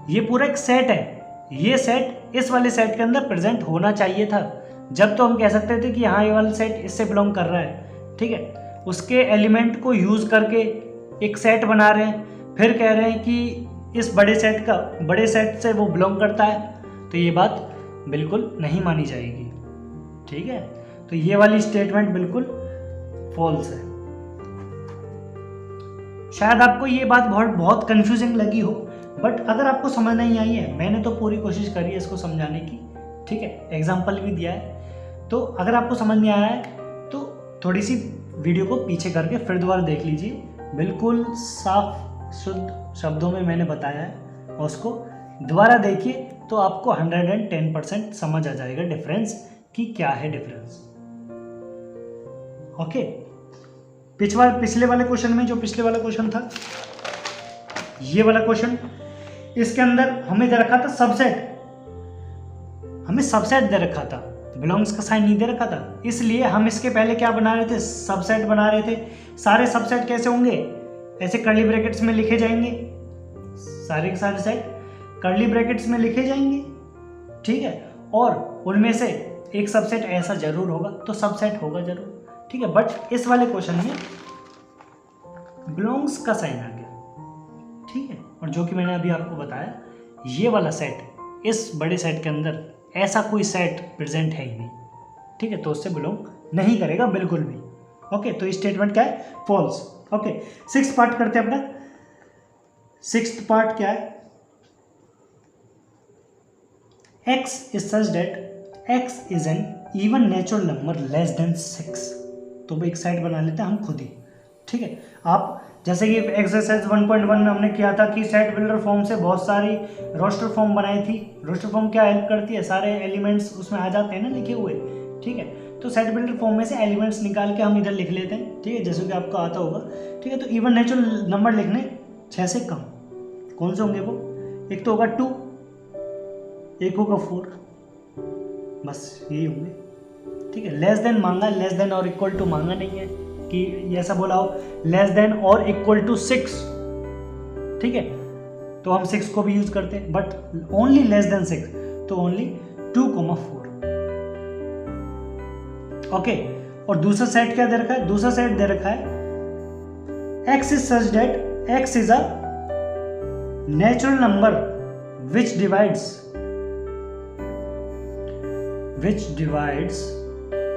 ये पूरा एक सेट है, ये सेट इस वाले सेट के अंदर प्रेजेंट होना चाहिए था, जब तो हम कह सकते थे कि हाँ ये वाला सेट इससे बिलोंग कर रहा है। ठीक है, उसके एलिमेंट को यूज़ करके एक सेट बना रहे हैं, फिर कह रहे हैं कि इस बड़े सेट से वो बिलोंग करता है, तो ये बात बिल्कुल नहीं मानी जाएगी। ठीक है, तो ये वाली स्टेटमेंट बिल्कुल फॉल्स है। शायद आपको ये बात बहुत कंफ्यूजिंग लगी हो, बट अगर आपको समझ नहीं आई है, मैंने तो पूरी कोशिश करी है इसको समझाने की। ठीक है, एग्जाम्पल भी दिया है, तो अगर आपको समझ नहीं आया है तो थोड़ी सी वीडियो को पीछे करके फिर दोबारा देख लीजिए, बिल्कुल साफ शुद्ध शब्दों में मैंने बताया है, और उसको दोबारा देखिए तो आपको 110% समझ आ जाएगा डिफरेंस कि क्या है डिफरेंस। ओके, पिछले वाले क्वेश्चन में, जो पिछले वाला क्वेश्चन था, ये वाला क्वेश्चन, इसके अंदर हमें दे रखा था सबसेट, हमें सबसेट दे रखा था, बिलोंग्स का साइन नहीं दे रखा था, इसलिए हम इसके पहले क्या बना रहे थे, सबसेट बना रहे थे। सारे सबसेट कैसे होंगे, ऐसे कर्ली ब्रैकेट्स में लिखे जाएंगे, सारे के सारे सेट कर्ली ब्रैकेट्स में लिखे जाएंगे। ठीक है, और उनमें से एक सबसेट ऐसा जरूर होगा, तो सबसेट होगा जरूर, ठीक है। बट इस वाले क्वेश्चन में बिलोंग्स का साइन आ गया, ठीक है। और जो कि मैंने अभी आपको बताया, ये वाला सेट, इस बड़े सेट के अंदर ऐसा कोई सेट प्रेजेंट है ही नहीं, ठीक है, तो उससे बिलोंग नहीं करेगा बिल्कुल भी। ओके, तो स्टेटमेंट क्या है? फॉल्स। ओके, 6th पार्ट करते हैं अपना। 6th पार्ट क्या है? x is such that x is an even natural number less than 6। तो एक साइड बना लेते हैं हम खुद ही, ठीक है। आप जैसे कि एक्सरसाइज 1.1 में हमने किया था कि सेट बिल्डर फॉर्म से बहुत सारी रोस्टर फॉर्म बनाई थी। रोस्टर फॉर्म क्या हेल्प करती है? सारे एलिमेंट्स उसमें आ जाते हैं ना लिखे हुए, ठीक है। तो सेट बिल्डर फॉर्म में से एलिमेंट्स निकाल के हम इधर लिख लेते हैं, ठीक है, जैसे कि आपको आता होगा, ठीक है। तो इवन नेचुरल नंबर लिखने 6 से कम कौन से होंगे वो? एक तो होगा 2, एक होगा 4, बस यही होंगे, ठीक है। लेस देन मांगा, लेस देन और इक्वल टू मांगा नहीं है कि ऐसा बोला हो लेस देन और इक्वल टू 6, ठीक है, तो हम 6 को भी यूज करते हैं, बट ओनली लेस देन 6, तो ओनली 2,4। ओके, और दूसरा सेट क्या दे रखा है? दूसरा सेट दे रखा है x is such that x is a natural number which divides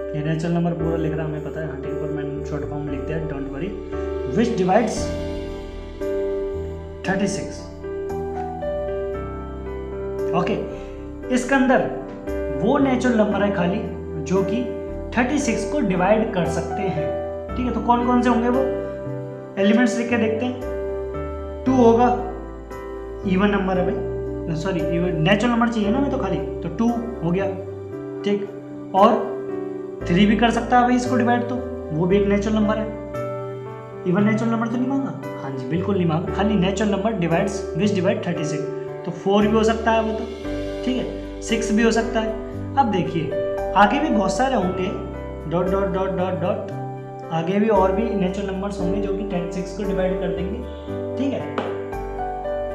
ये नेचुरल नंबर पूरा लिख रहा हमें पता है, हाँ ठीक है, पर मैंने शॉर्ट फॉर्म में लिख दिया, don't worry. Which divides 36। Okay, इसके अंदर वो नेचुरल नंबर है खाली जो कि 36 को डिवाइड कर सकते हैं, ठीक है। तो कौन कौन से होंगे वो? एलिमेंट्स लिख के देखते हैं। 2 होगा, इवन नंबर है भाई, सॉरी नेचुरल नंबर चाहिए ना हमें तो खाली, तो 2 हो गया, ठीक। और 3 भी कर सकता है भाई इसको डिवाइड, तो वो भी एक नेचुरल नंबर है। इवन नेचुरल नंबर तो नहीं मांगा? हाँ जी, बिल्कुल नहीं मांगा, खाली नेचुरल नंबर डिवाइड्स विच डिवाइड 36, तो 4 भी हो सकता है वो तो, ठीक है, 6 भी हो सकता है। अब देखिए आगे भी बहुत सारे होंगे, dot dot dot dot dot, आगे भी और भी नेचुरल नंबर्स होंगे जो कि 36 को डिवाइड कर देंगे, ठीक है,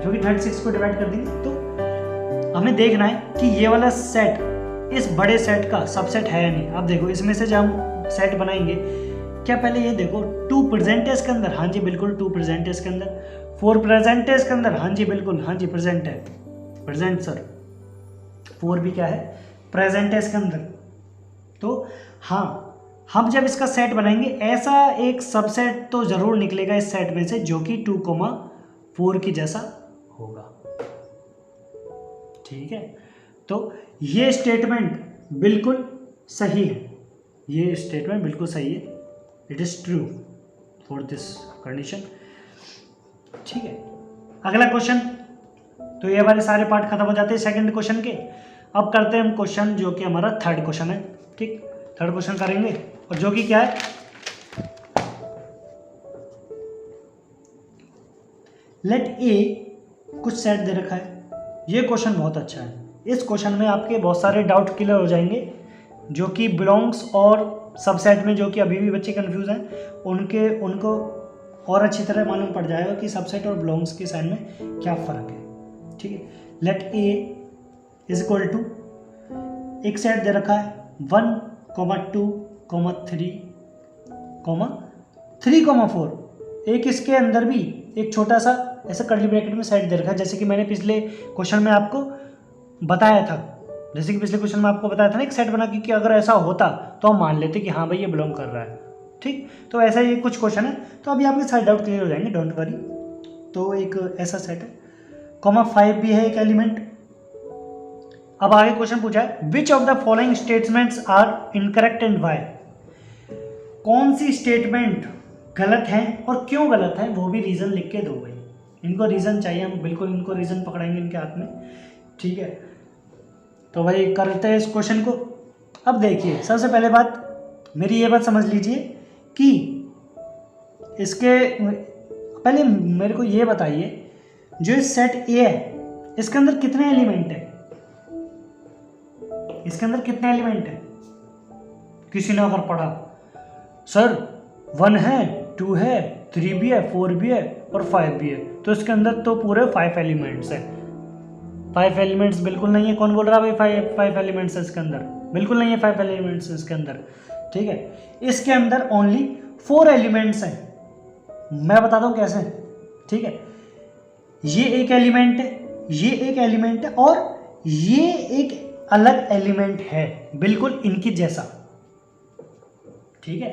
जो कि 36 को डिवाइड कर देंगे। तो हमें देखना है कि ये वाला सेट इस बड़े सेट का सबसेट है या नहीं। अब देखो इसमें से जब हम सेट बनाएंगे, क्या पहले ये देखो 2 प्रेजेंट है इसके अंदर, हाँ जी बिल्कुल 2 प्रेजेंट है इसके अंदर। 4 प्रेजेंट है इसके अंदर, हाँ जी बिल्कुल, हाँ जी प्रेजेंट है, प्रेजेंट सर। 4 भी क्या है? प्रेजेंट है इसके अंदर। तो हाँ, हम जब इसका सेट बनाएंगे ऐसा एक सबसेट तो जरूर निकलेगा इस सेट में से जो कि 2,4 की जैसा होगा, ठीक है। तो ये स्टेटमेंट बिल्कुल सही है, ये स्टेटमेंट बिल्कुल सही है, it is true for this condition, ठीक है। अगला क्वेश्चन, तो ये हमारे सारे पार्ट खत्म हो जाते हैं सेकंड क्वेश्चन के। अब करते हैं हम क्वेश्चन जो कि हमारा थर्ड क्वेश्चन है, ठीक। थर्ड क्वेश्चन करेंगे, और जो कि क्या है, लेट ए कुछ सेट दे रखा है। ये क्वेश्चन बहुत अच्छा है, इस क्वेश्चन में आपके बहुत सारे डाउट क्लियर हो जाएंगे, जो कि बिलोंग्स और सबसेट में जो कि अभी भी बच्चे कंफ्यूज हैं उनको और अच्छी तरह मालूम पड़ जाएगा कि सबसेट और बिलोंग्स के साइन में क्या फ़र्क है, ठीक है। Let A is equal to, एक सेट दे रखा है 1, 2, 3, 4। एक इसके अंदर भी एक छोटा सा ऐसा कर्ली ब्रैकेट में सेट दे रखा है, जैसे कि मैंने पिछले क्वेश्चन में आपको बताया था, ना एक सेट बना कि अगर ऐसा होता तो हम मान लेते कि हाँ भाई ये बिलोंग कर रहा है, ठीक। तो ऐसा ये कुछ क्वेश्चन है, तो अभी आपके सारे डाउट क्लियर हो जाएंगे, डोंट वरी। तो एक ऐसा सेट है, 5 भी है एक एलिमेंट। अब आगे क्वेश्चन पूछा है, which of the following statements are incorrect and why. कौन सी स्टेटमेंट गलत है और क्यों गलत है, वो भी रीज़न लिख के दो भाई। इनको रीज़न चाहिए, हम बिल्कुल इनको रीज़न पकड़ाएंगे इनके हाथ में, ठीक है। तो भाई करते हैं इस क्वेश्चन को। अब देखिए सबसे पहले बात मेरी ये बात समझ लीजिए कि इसके पहले मेरे को ये बताइए, जो इस सेट ए है इसके अंदर कितने एलिमेंट है? इसके अंदर कितने एलिमेंट है? किसी ने अगर पढ़ा सर 1 है, 2 है, 3 भी है, 4 भी है और 5 भी है, तो इसके अंदर तो पूरे 5 एलिमेंट्स है। 5 एलिमेंट्स बिल्कुल नहीं है। कौन बोल रहा है भाई 5 एलिमेंट्स है इसके अंदर? बिल्कुल नहीं है 5 एलिमेंट्स इसके अंदर, ठीक है। इसके अंदर ओनली 4 एलिमेंट्स हैं। मैं बताता हूँ कैसे, ठीक है। ये एक एलिमेंट है, ये एक एलिमेंट है, और ये एक अलग एलिमेंट है बिल्कुल इनकी जैसा, ठीक है।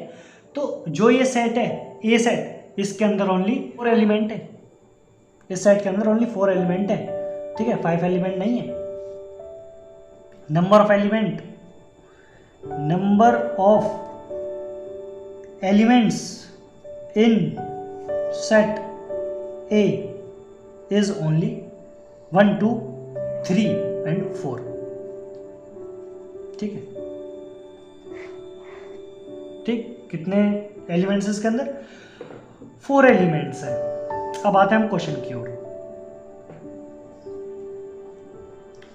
तो जो ये सेट है, ए सेट, इसके अंदर ओनली 4 एलिमेंट है। इस सेट के अंदर ओनली 4 एलिमेंट है, ठीक है, 5 एलिमेंट नहीं है। Number of element, number of elements in set A is only 1 2 3 and 4, ठीक है। ठीक, कितने एलिमेंट्स इसके अंदर? 4 एलिमेंट्स हैं। अब आते हैं हम क्वेश्चन की ओर।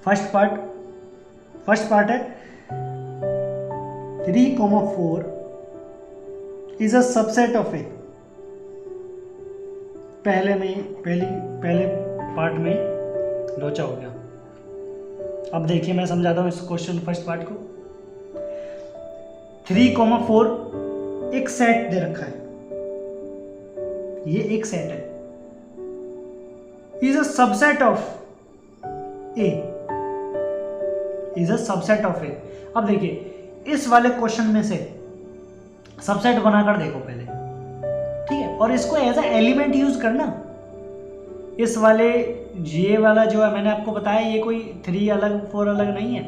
फर्स्ट पार्ट है 3,4 इज अ सबसेट ऑफ ए। पहले पार्ट में लोचा हो गया। अब देखिए मैं समझाता हूँ इस क्वेश्चन फर्स्ट पार्ट को। 3,4 एक सेट दे रखा है, ये एक सेट है, is a subset of A, is a subset of A. अब देखिए इस वाले क्वेश्चन में से सबसेट बनाकर देखो पहले, ठीक है, और इसको एज अ एलिमेंट यूज करना। इस वाले ये वाला जो है मैंने आपको बताया, ये कोई 3 अलग 4 अलग नहीं है,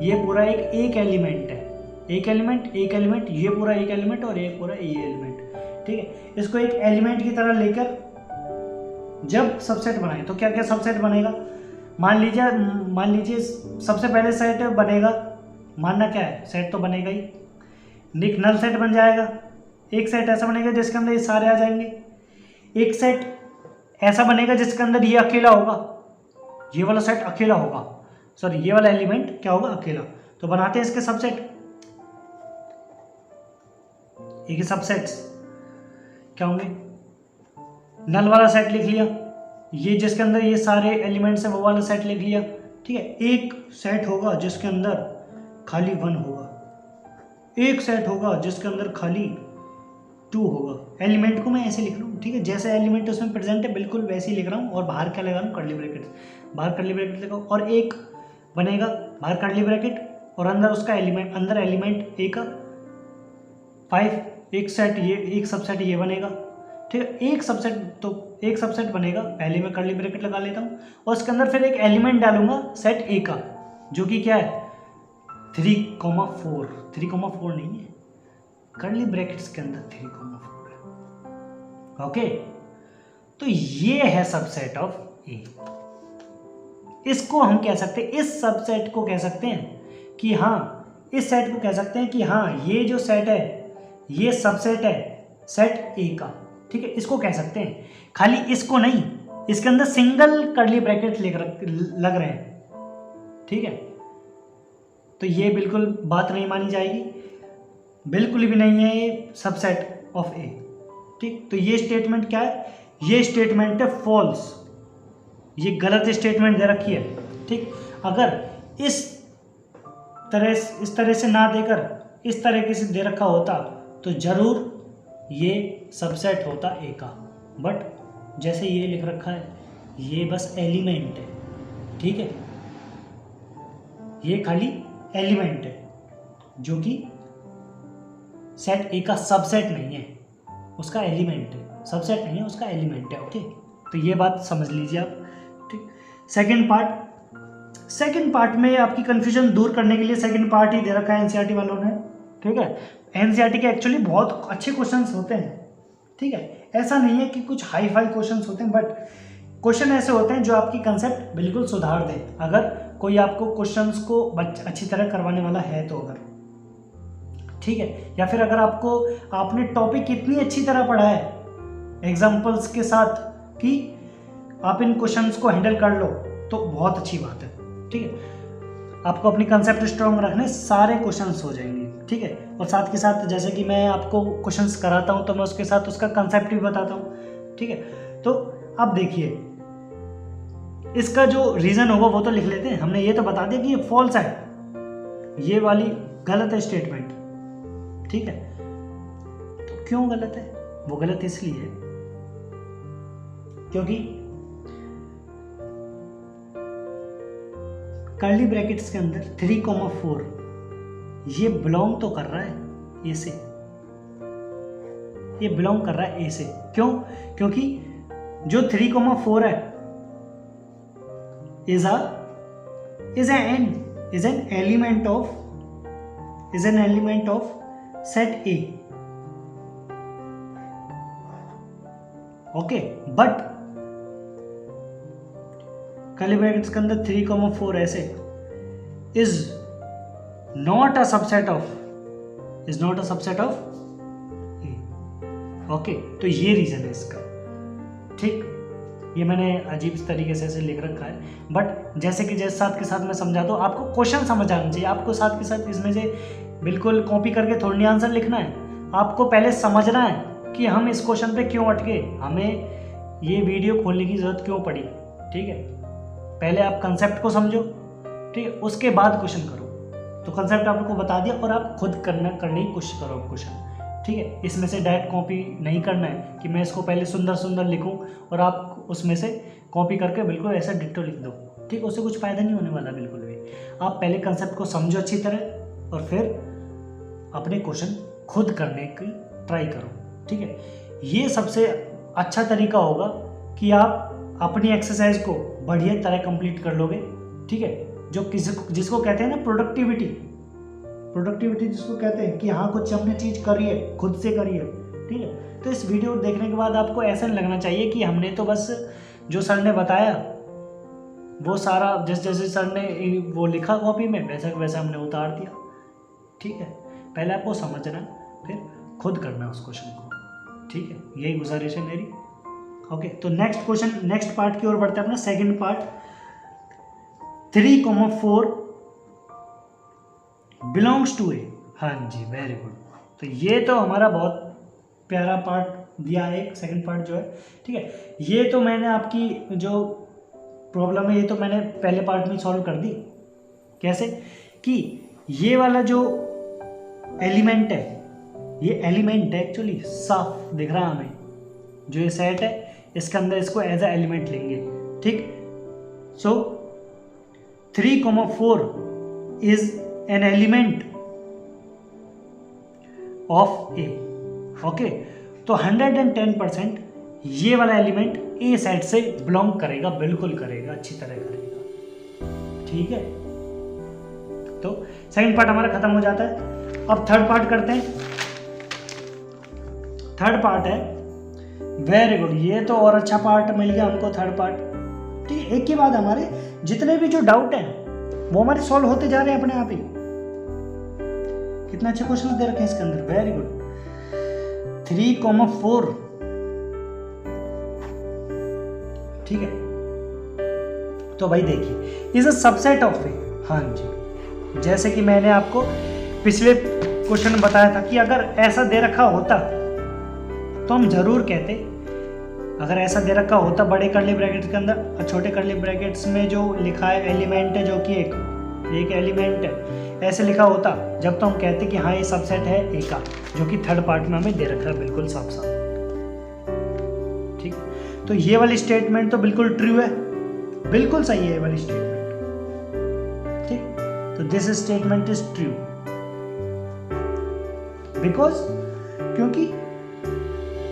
ये पूरा एक एलिमेंट है, एक एलिमेंट, ये पूरा एक एलिमेंट और एक पूरा ये एलिमेंट, ठीक है। इसको एक एलिमेंट की तरह लेकर जब सबसेट बनाए तो क्या क्या सबसेट बनेगा। मान लीजिए सबसे पहले सेट बनेगा, मानना क्या है, सेट तो बनेगा ही, एक नल सेट बन जाएगा। एक सेट ऐसा बनेगा जिसके अंदर ये सारे आ जाएंगे। एक सेट ऐसा बनेगा जिसके अंदर ये अकेला होगा, ये वाला सेट अकेला होगा, सॉरी ये वाला एलिमेंट क्या होगा, अकेला। तो बनाते हैं इसके सबसेट। एक सबसेट्स क्या होंगे, नल वाला सेट लिख लिया, ये जिसके अंदर ये सारे एलिमेंट्स हैं वो वाला सेट लिख लिया, ठीक है। एक सेट होगा जिसके अंदर खाली 1 होगा, एक सेट होगा जिसके अंदर खाली 2 होगा। एलिमेंट को मैं ऐसे लिख रहा हूँ, ठीक है, जैसे एलिमेंट उसमें प्रेजेंट है बिल्कुल वैसे ही लिख रहा हूँ। और बाहर क्या लगा रहा हूँ, कर्ली ब्रैकेट, बाहर कर्ली ब्रैकेट लिखा, और एक बनेगा बाहर कर्ली ब्रैकेट और अंदर उसका एलिमेंट, अंदर एलिमेंट ए का 5, एक सेट ये, एक सबसेट ये बनेगा, ठीक है। एक सबसेट बनेगा, पहले मैं कर्ली ब्रैकेट लगा लेता हूँ और उसके अंदर फिर एक एलिमेंट डालूंगा सेट ए का, जो कि क्या है 3,4 नहीं है, कर्ली ब्रैकेट्स के अंदर 3,4 है, ओके। तो ये है सबसेट ऑफ ए। इसको हम कह सकते हैं, इस सबसेट को कह सकते हैं कि हाँ, इस सेट को कह सकते हैं कि हाँ ये जो सेट है ये सबसेट है सेट ए का, ठीक है, इसको कह सकते हैं। खाली इसको नहीं, इसके अंदर सिंगल कर्ली ब्रैकेट लग रहे हैं, ठीक है। तो ये बिल्कुल बात नहीं मानी जाएगी, बिल्कुल भी नहीं है ये सबसेट ऑफ ए, ठीक। तो ये स्टेटमेंट क्या है, ये स्टेटमेंट है फॉल्स, ये गलत स्टेटमेंट दे रखी है, ठीक। अगर इस तरह से ना देकर इस तरीके से दे रखा होता तो जरूर ये सबसेट होता ए का, बट जैसे ये लिख रखा है ये बस एलिमेंट है, ठीक है, ये खाली एलिमेंट है जो कि सेट ए का सबसेट नहीं है, उसका एलिमेंट है, सबसेट नहीं है उसका एलिमेंट है, ओके। तो ये बात समझ लीजिए आप, ठीक। सेकंड पार्ट में आपकी कंफ्यूजन दूर करने के लिए सेकंड पार्ट ही दे रखा है एनसीईआरटी वालों ने, ठीक है। एनसीईआरटी के एक्चुअली बहुत अच्छे क्वेश्चंस होते हैं, ठीक है, ऐसा नहीं है कि कुछ हाई फाई क्वेश्चंस होते हैं, बट क्वेश्चन ऐसे होते हैं जो आपकी कंसेप्ट बिल्कुल सुधार दे, अगर कोई आपको क्वेश्चंस को अच्छी तरह करवाने वाला है तो, अगर ठीक है, या फिर अगर आपने टॉपिक इतनी अच्छी तरह पढ़ा है एग्जाम्पल्स के साथ कि आप इन क्वेश्चंस को हैंडल कर लो तो बहुत अच्छी बात है, ठीक है। आपको अपनी कंसेप्ट स्ट्रॉन्ग रखने सारे क्वेश्चंस हो जाएंगे, ठीक है। और साथ के साथ जैसे कि मैं आपको क्वेश्चंस कराता हूँ तो मैं उसके साथ उसका कंसेप्ट भी बताता हूँ, ठीक है। तो अब देखिए इसका जो रीज़न होगा वो तो लिख लेते हैं, हमने ये तो बता दिया कि ये फॉल्स है, ये वाली गलत है स्टेटमेंट, ठीक है। तो क्यों गलत है? वो गलत इसलिए है क्योंकि कर्ली ब्रैकेट्स के अंदर 3,4 ये बिलोंग तो कर रहा है ए से, ये बिलोंग कर रहा है ए से। क्यों? क्योंकि जो 3,4 है is an element of set A. Okay, but curly brackets के अंदर 3,4 ऐसे is not a subset of A. Okay, तो ये रीजन है इसका, ठीक। ये मैंने अजीब तरीके से ऐसे लिख रखा है, बट जैसे कि जैसे साथ के साथ मैं समझाता हूँ, आपको क्वेश्चन समझ आना चाहिए। आपको साथ के साथ इसमें से बिल्कुल कॉपी करके थोड़ी नहीं आंसर लिखना है, आपको पहले समझना है कि हम इस क्वेश्चन पे क्यों अटके, हमें ये वीडियो खोलने की ज़रूरत क्यों पड़ी, ठीक है। पहले आप कंसेप्ट को समझो, ठीक है, उसके बाद क्वेश्चन करो। तो कंसेप्ट आपको बता दिया और आप खुद करने की कोशिश करो क्वेश्चन, ठीक है। इसमें से डायरेक्ट कॉपी नहीं करना है कि मैं इसको पहले सुंदर सुंदर लिखूं और आप उसमें से कॉपी करके बिल्कुल ऐसा डिट्टो लिख दो, ठीक। उससे कुछ फ़ायदा नहीं होने वाला बिल्कुल भी। आप पहले कंसेप्ट को समझो अच्छी तरह और फिर अपने क्वेश्चन खुद करने की ट्राई करो, ठीक है। ये सबसे अच्छा तरीका होगा कि आप अपनी एक्सरसाइज को बढ़िया तरह कंप्लीट कर लोगे, ठीक है। जो जिसको कहते हैं ना प्रोडक्टिविटी जिसको कहते हैं कि हाँ कुछ हमने चीज़ करी है, खुद से करी है, ठीक है। तो इस वीडियो देखने के बाद आपको ऐसा नहीं लगना चाहिए कि हमने तो बस जो सर ने बताया वो सारा जैसे सर ने वो लिखा कॉपी में वैसा वैसा हमने उतार दिया, ठीक है। पहले आपको समझना है, फिर खुद करना उस क्वेश्चन को, ठीक है। यही गुजारिश है मेरी। ओके, तो नेक्स्ट पार्ट की ओर बढ़ते हैं अपना सेकंड पार्ट। 3,4 बिलोंग्स टू ए। हाँ जी, वेरी गुड। तो ये तो हमारा बहुत प्यारा पार्ट दिया है, एक सेकंड पार्ट जो है, ठीक है। ये तो मैंने आपकी जो प्रॉब्लम है ये तो मैंने पहले पार्ट में सॉल्व कर दी। कैसे? कि ये वाला जो एलिमेंट है, ये एलिमेंट है एक्चुअली, साफ दिख रहा है हमें। जो ये सेट है इसके अंदर इसको एज ए एलिमेंट लेंगे, ठीक। सो 3,4 is an element of A. Okay, तो 110% ये वाला एलिमेंट ए सेट से बिलोंग करेगा, बिल्कुल करेगा, अच्छी तरह करेगा, ठीक है। तो सेकंड पार्ट हमारा खत्म हो जाता है। अब थर्ड पार्ट करते हैं। थर्ड पार्ट है, वेरी गुड, ये तो और अच्छा पार्ट मिल गया हमको, थर्ड पार्ट, ठीक है। एक के बाद हमारे जितने भी जो डाउट हैं वो हमारे सॉल्व होते जा रहे हैं अपने आप ही। कितने अच्छे क्वेश्चन दे रखे हैं इसके अंदर, वेरी गुड। 3,4, ठीक है। तो भाई देखिए, इज अ सबसेट ऑफ ए। हाँ जी, जैसे कि मैंने आपको पिछले क्वेश्चन में बताया था कि अगर ऐसा दे रखा होता तो हम जरूर कहते, अगर ऐसा दे रखा होता बड़े कर्ली ब्रैकेट्स के अंदर और छोटे कर्ली ब्रैकेट्स में जो लिखा है एलिमेंट है, जो कि एक एलिमेंट है, ऐसे लिखा होता, जब तो हम कहते कि हाँ ये सबसेट है ए का, जो कि थर्ड पार्ट में हमें दे रखा है बिल्कुल साफ साफ, ठीक। तो ये वाली स्टेटमेंट तो बिल्कुल ट्रू है, बिल्कुल सही है ये वाली स्टेटमेंट, ठीक। तो this statement is true because, क्योंकि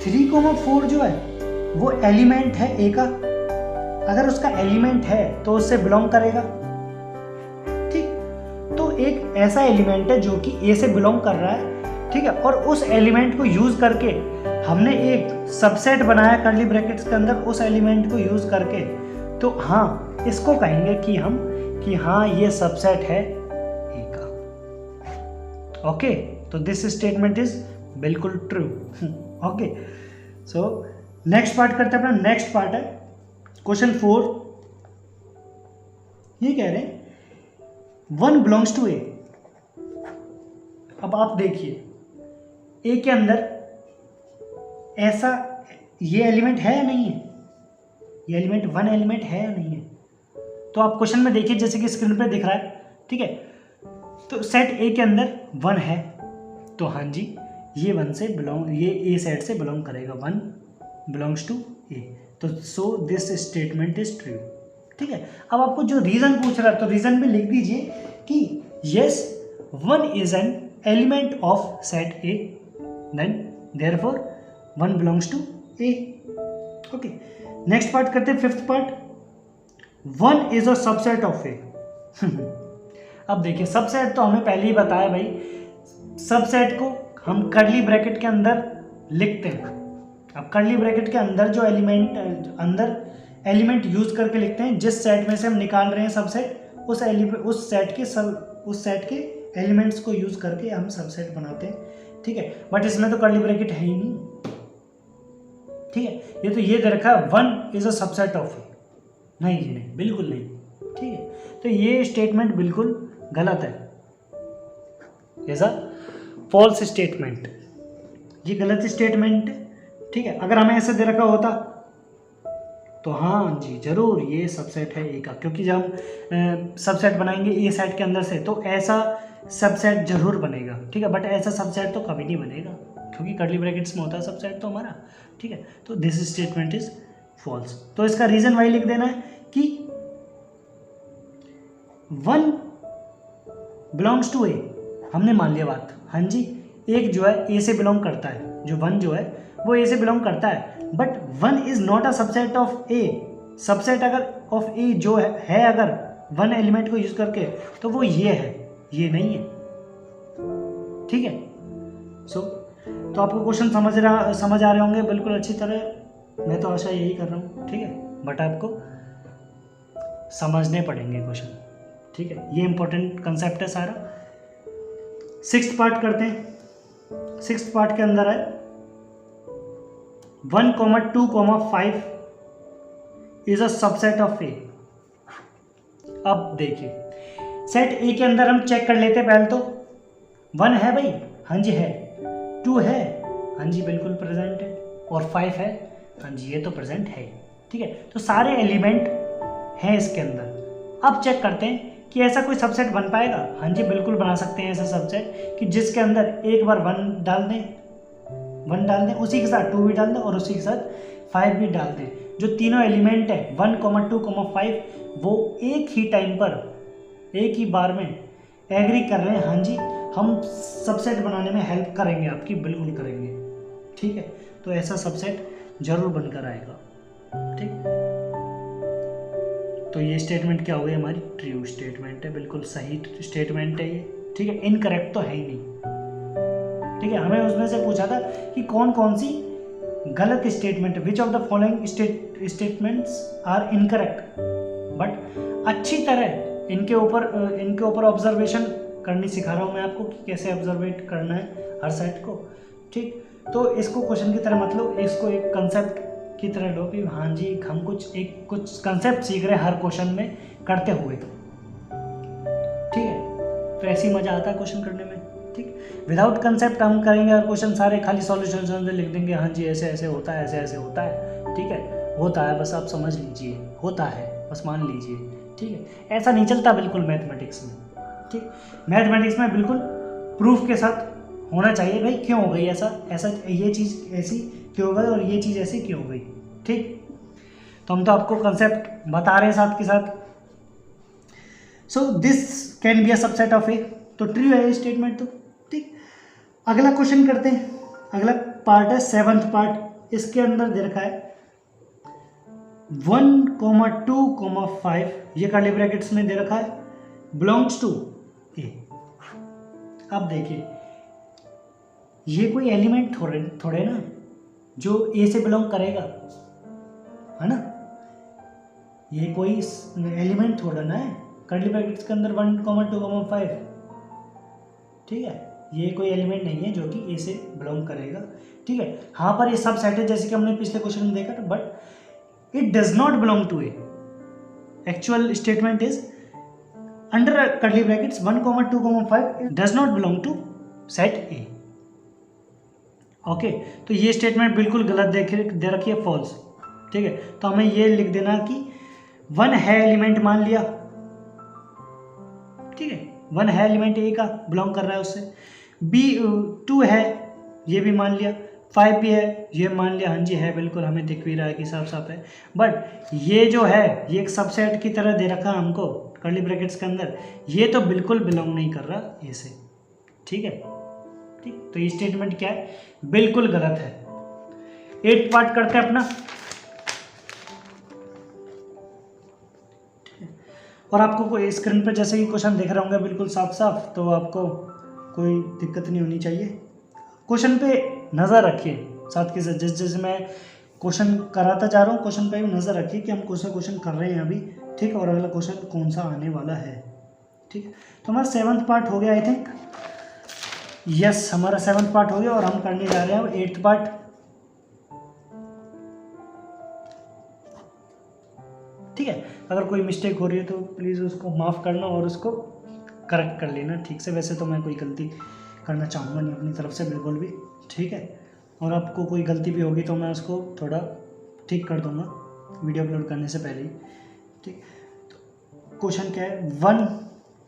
3,4 जो है वो एलिमेंट है ए का, अगर उसका एलिमेंट है तो उससे बिलोंग करेगा, ठीक। तो एक ऐसा एलिमेंट है जो कि ए से बिलोंग कर रहा है, ठीक है। और उस एलिमेंट को यूज करके हमने एक सबसेट बनाया कर्ली ब्रैकेट्स के अंदर, उस एलिमेंट को यूज करके, तो हाँ इसको कहेंगे कि हम कि हाँ ये सबसेट है ए का। ओके, तो दिस स्टेटमेंट इज बिल्कुल ट्रू। ओके, सो नेक्स्ट पार्ट करते हैं अपना। नेक्स्ट पार्ट है क्वेश्चन 4। ये कह रहे हैं 1 बिलोंग्स टू ए। अब आप देखिए ए के अंदर ऐसा ये एलिमेंट है या नहीं है, ये एलिमेंट 1 एलिमेंट है या नहीं है। तो आप क्वेश्चन में देखिए, जैसे कि स्क्रीन पे दिख रहा है, ठीक है। तो सेट ए के अंदर 1 है, तो हाँ जी ये 1 से बिलोंग, ये ए सेट से बिलोंग करेगा, 1 बिलोंग्स टू ए, तो so this statement is true. ठीक है, अब आपको जो रीज़न पूछ रहा है तो रीज़न में लिख दीजिए कि yes 1 is an element of set A, then therefore 1 belongs to A. Okay, next part करते हैं, fifth part, 1 is a subset of A. अब देखिए सबसेट तो हमें पहले ही बताया भाई, सबसेट को हम कर्ली ब्रैकेट के अंदर लिखते हैं। अब कर्ली ब्रैकेट के अंदर जो एलिमेंट यूज करके लिखते हैं, जिस सेट में से हम निकाल रहे हैं सबसेट, उस सेट के एलिमेंट्स को यूज करके हम सबसेट बनाते हैं। ठीक है, बट इसमें तो कर्ली ब्रैकेट है ही नहीं। ठीक है, ये तो ये दे रखा है 1 इज अ सबसेट ऑफ ए, नहीं जी नहीं, बिल्कुल नहीं। ठीक है, तो ये स्टेटमेंट बिल्कुल गलत है, एज अ फॉल्स स्टेटमेंट, ये गलत स्टेटमेंट। ठीक है, अगर हमें ऐसे दे रखा होता तो हाँ जी जरूर ये सबसेट है ए का, क्योंकि जब हम सबसेट बनाएंगे ए सेट के अंदर से तो ऐसा सबसेट जरूर बनेगा। ठीक है, बट ऐसा सबसेट तो कभी नहीं बनेगा, क्योंकि कर्ली ब्रैकेट्स में होता है सबसेट तो हमारा। ठीक है, तो दिस स्टेटमेंट इज फॉल्स। तो इसका रीजन वही लिख देना है कि 1 बिलोंग्स टू ए, हमने मान लिया बात, हाँ जी एक जो है ए से बिलोंग करता है, जो 1 जो है वो ए से बिलोंग करता है, but 1 is not a subset of A. Subset अगर ऑफ ए जो है अगर 1 एलिमेंट को यूज करके, तो वो ये है, ये नहीं है। ठीक है, तो आपको क्वेश्चन समझ आ रहे होंगे बिल्कुल अच्छी तरह, मैं तो आशा यही कर रहा हूँ। ठीक है, बट आपको समझने पड़ेंगे क्वेश्चन। ठीक है, ये इंपॉर्टेंट कंसेप्ट है सारा। 6th पार्ट करते हैं। 6th पार्ट के अंदर है 1, 2, 5 is a subset of A. अब देखिए सेट ए के अंदर हम चेक कर लेते हैं पहले तो, 1 है भाई, हाँ जी है, 2 है, हाँ जी बिल्कुल प्रेजेंट है, और 5 है, हाँ जी ये तो प्रेजेंट है। ठीक है, तो सारे एलिमेंट हैं इसके अंदर। अब चेक करते हैं कि ऐसा कोई सबसेट बन पाएगा। हाँ जी बिल्कुल बना सकते हैं ऐसा सबसेट कि जिसके अंदर एक बार 1 डाल दें, उसी के साथ 2 भी डाल दें और उसी के साथ 5 भी डाल दें। जो तीनों एलिमेंट है 1, 2, 5 वो एक ही टाइम पर, एक ही बार में एग्री कर रहे हैं। हाँ जी हम सबसेट बनाने में हेल्प करेंगे आपकी, बिल्कुल करेंगे। ठीक है, तो ऐसा सबसेट जरूर बनकर आएगा। ठीक, तो ये स्टेटमेंट क्या हो गई हमारी, ट्रू स्टेटमेंट है, बिल्कुल सही स्टेटमेंट है ये। ठीक है, इनकरेक्ट तो है ही नहीं। ठीक है, हमें उसमें से पूछा था कि कौन कौन सी गलत statement, which of the following statements are incorrect, but अच्छी तरह इनके ऊपर ऑब्जर्वेशन करनी सिखा रहा हूँ मैं आपको कि कैसे ऑब्जर्वेट करना है हर सेट को। ठीक, तो इसको क्वेश्चन की तरह मत लो, इसको एक कंसेप्ट की तरह लो कि हाँ जी हम कुछ कंसेप्ट सीख रहे हैं हर क्वेश्चन में करते हुए। ठीक है, तो ऐसे ही मज़ा आता है क्वेश्चन करने में। ठीक, विदाउट कंसेप्ट हम करेंगे हर क्वेश्चन सारे खाली सॉल्यूशन लिख देंगे, हाँ जी ऐसे ऐसे होता है, ऐसे ऐसे होता है। ठीक है, होता है बस आप समझ लीजिए, होता है बस मान लीजिए। ठीक है, ऐसा नहीं चलता बिल्कुल मैथमेटिक्स में। ठीक, मैथमेटिक्स में बिल्कुल प्रूफ के साथ होना चाहिए भाई क्यों हो गई ऐसा ये चीज़ ऐसी क्यों हो गई और ये चीज़ ऐसी क्यों हो गई। ठीक, तो हम तो आपको कंसेप्ट बता रहे हैं साथ के साथ। So this can be a subset of A, तो ट्रू है स्टेटमेंट तो। ठीक, अगला क्वेश्चन करते हैं। अगला पार्ट है 7th पार्ट, इसके अंदर दे रखा है 1, 2, 5, ये कर्ली ब्रैकेट्स में दे रखा है बिलोंग्स टू ए। अब देखिए ये कोई एलिमेंट थोड़े ना जो ए से बिलोंग करेगा, है ना, ये कोई एलिमेंट थोड़ा ना है कर्ली ब्रैकेट्स के अंदर 1, 2, 5। ठीक है, ये कोई एलिमेंट नहीं है जो कि ए से बिलोंग करेगा। ठीक है, हाँ पर ये सब सेट है जैसे कि हमने पिछले क्वेश्चन में देखा, but it does not belong to A. Actual statement is under curly brackets 1, 2, 5 does not belong to set A. Okay, तो ये स्टेटमेंट बिल्कुल गलत दे रखी है, फॉल्स। ठीक है, तो हमें ये लिख देना कि 1 है एलिमेंट मान लिया। ठीक है, 1 है एलिमेंट ए का, बिलोंग कर रहा है उससे। बी 2 है, ये भी मान लिया। 5 भी है, ये मान लिया, हाँ जी है, बिल्कुल हमें दिख भी रहा है कि साफ साफ है। बट ये जो है ये एक सबसेट की तरह दे रखा हमको कर्ली ब्रैकेट्स के अंदर, ये तो बिल्कुल बिलोंग नहीं कर रहा ए से। ठीक है, ठीक, तो ये स्टेटमेंट क्या है, बिल्कुल गलत है। 8th पार्ट करते हैं अपना। और आपको कोई स्क्रीन पर जैसे कि क्वेश्चन दिख रहे होंगे बिल्कुल साफ साफ, तो आपको कोई दिक्कत नहीं होनी चाहिए। क्वेश्चन पे नज़र रखिए साथ के साथ, जैसे मैं क्वेश्चन कराता जा रहा हूँ, क्वेश्चन पे भी नज़र रखिए कि हम कौन सा क्वेश्चन कर रहे हैं अभी। ठीक है, और अगला क्वेश्चन कौन सा आने वाला है। ठीक है, तो हमारा 7th पार्ट हो गया आई थिंक। यस, हमारा 7th पार्ट हो गया और हम करने जा रहे हैं 8th पार्ट। ठीक है, अगर कोई मिस्टेक हो रही है तो प्लीज़ उसको माफ़ करना और उसको करेक्ट कर लेना ठीक से। वैसे तो मैं कोई गलती करना चाहूँगा नहीं अपनी तरफ से बिल्कुल भी। ठीक है, और आपको कोई गलती भी होगी तो मैं उसको थोड़ा ठीक कर दूँगा वीडियो अपलोड करने से पहले ही। ठीक, तो क्वेश्चन क्या है, 1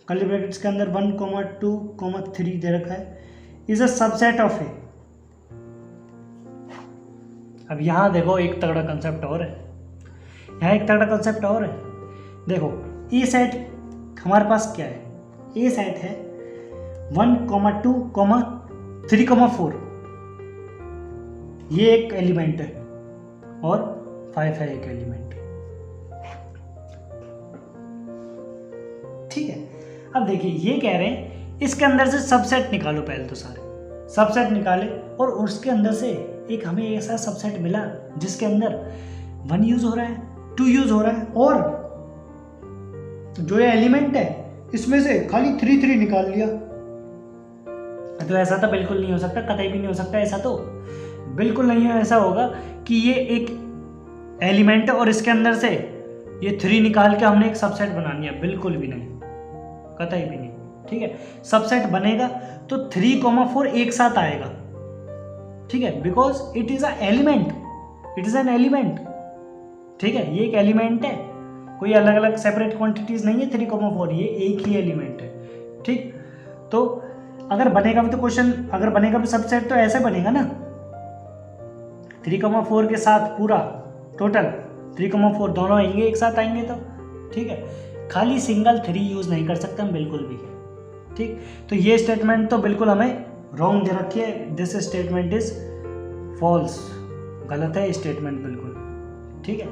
कर्ली ब्रैकेट्स के अंदर 1, 2, 3 दे रखा है, is a subset of A. अब यहाँ देखो एक तगड़ा कंसेप्ट और है, यहाँ एक तगड़ा कंसेप्ट और है। देखो ए सेट हमारे पास क्या है, ए सेट है 1, 2, 3, 4, ये एक एलिमेंट है और 5 है एक एलिमेंट। ठीक है, अब देखिए ये कह रहे हैं इसके अंदर से सबसेट निकालो, पहले तो सारे सबसेट निकाले और उसके अंदर से एक हमें ऐसा सबसेट मिला जिसके अंदर 1 यूज हो रहा है, 2 यूज हो रहा है, और जो ये एलिमेंट है इसमें से खाली 3 निकाल लिया। तो ऐसा तो बिल्कुल नहीं हो सकता, कतई भी नहीं हो सकता, ऐसा तो बिल्कुल नहीं है। ऐसा होगा कि ये एक एलिमेंट है और इसके अंदर से ये 3 निकाल के हमने एक सबसेट बना लिया, बिल्कुल भी नहीं, कतई भी नहीं। ठीक है, सबसेट बनेगा तो 3, 4 एक साथ आएगा। ठीक है, because it is a element, it is an element. ठीक है, ये एक एलिमेंट है, कोई अलग अलग सेपरेट क्वांटिटीज नहीं है। 3, 4 ये एक ही एलिमेंट है। ठीक, तो अगर बनेगा भी तो क्वेश्चन, अगर बनेगा भी सबसेट तो ऐसे बनेगा ना, 3, 4 के साथ पूरा टोटल 3, 4 दोनों आएंगे, एक साथ आएंगे तो। ठीक है, खाली सिंगल 3 यूज नहीं कर सकते हम बिल्कुल भी। ठीक, तो ये स्टेटमेंट तो बिल्कुल हमें रॉन्ग दे रखी है, दिस स्टेटमेंट इज फॉल्स, गलत है स्टेटमेंट बिल्कुल। ठीक है,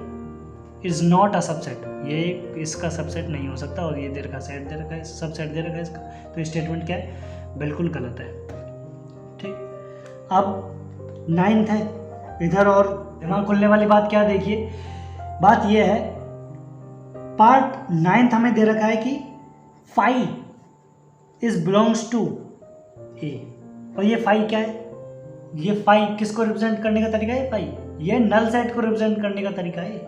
इज नॉट अ सबसेट, ये इसका सबसेट नहीं हो सकता, और ये दे रखा सेट दे रखा है, सबसेट दे रखा है इसका, तो स्टेटमेंट क्या है, बिल्कुल गलत है। ठीक, अब 9th है इधर, और दिमाग खुलने वाली बात क्या, देखिए बात ये है, पार्ट 9th हमें दे रखा है कि 5 इज बिलोंग्स टू ए, और ये 5 क्या है, ये 5 किसको रिप्रेजेंट करने का तरीका है, 5 ये नल सेट को रिप्रेजेंट करने का तरीका है।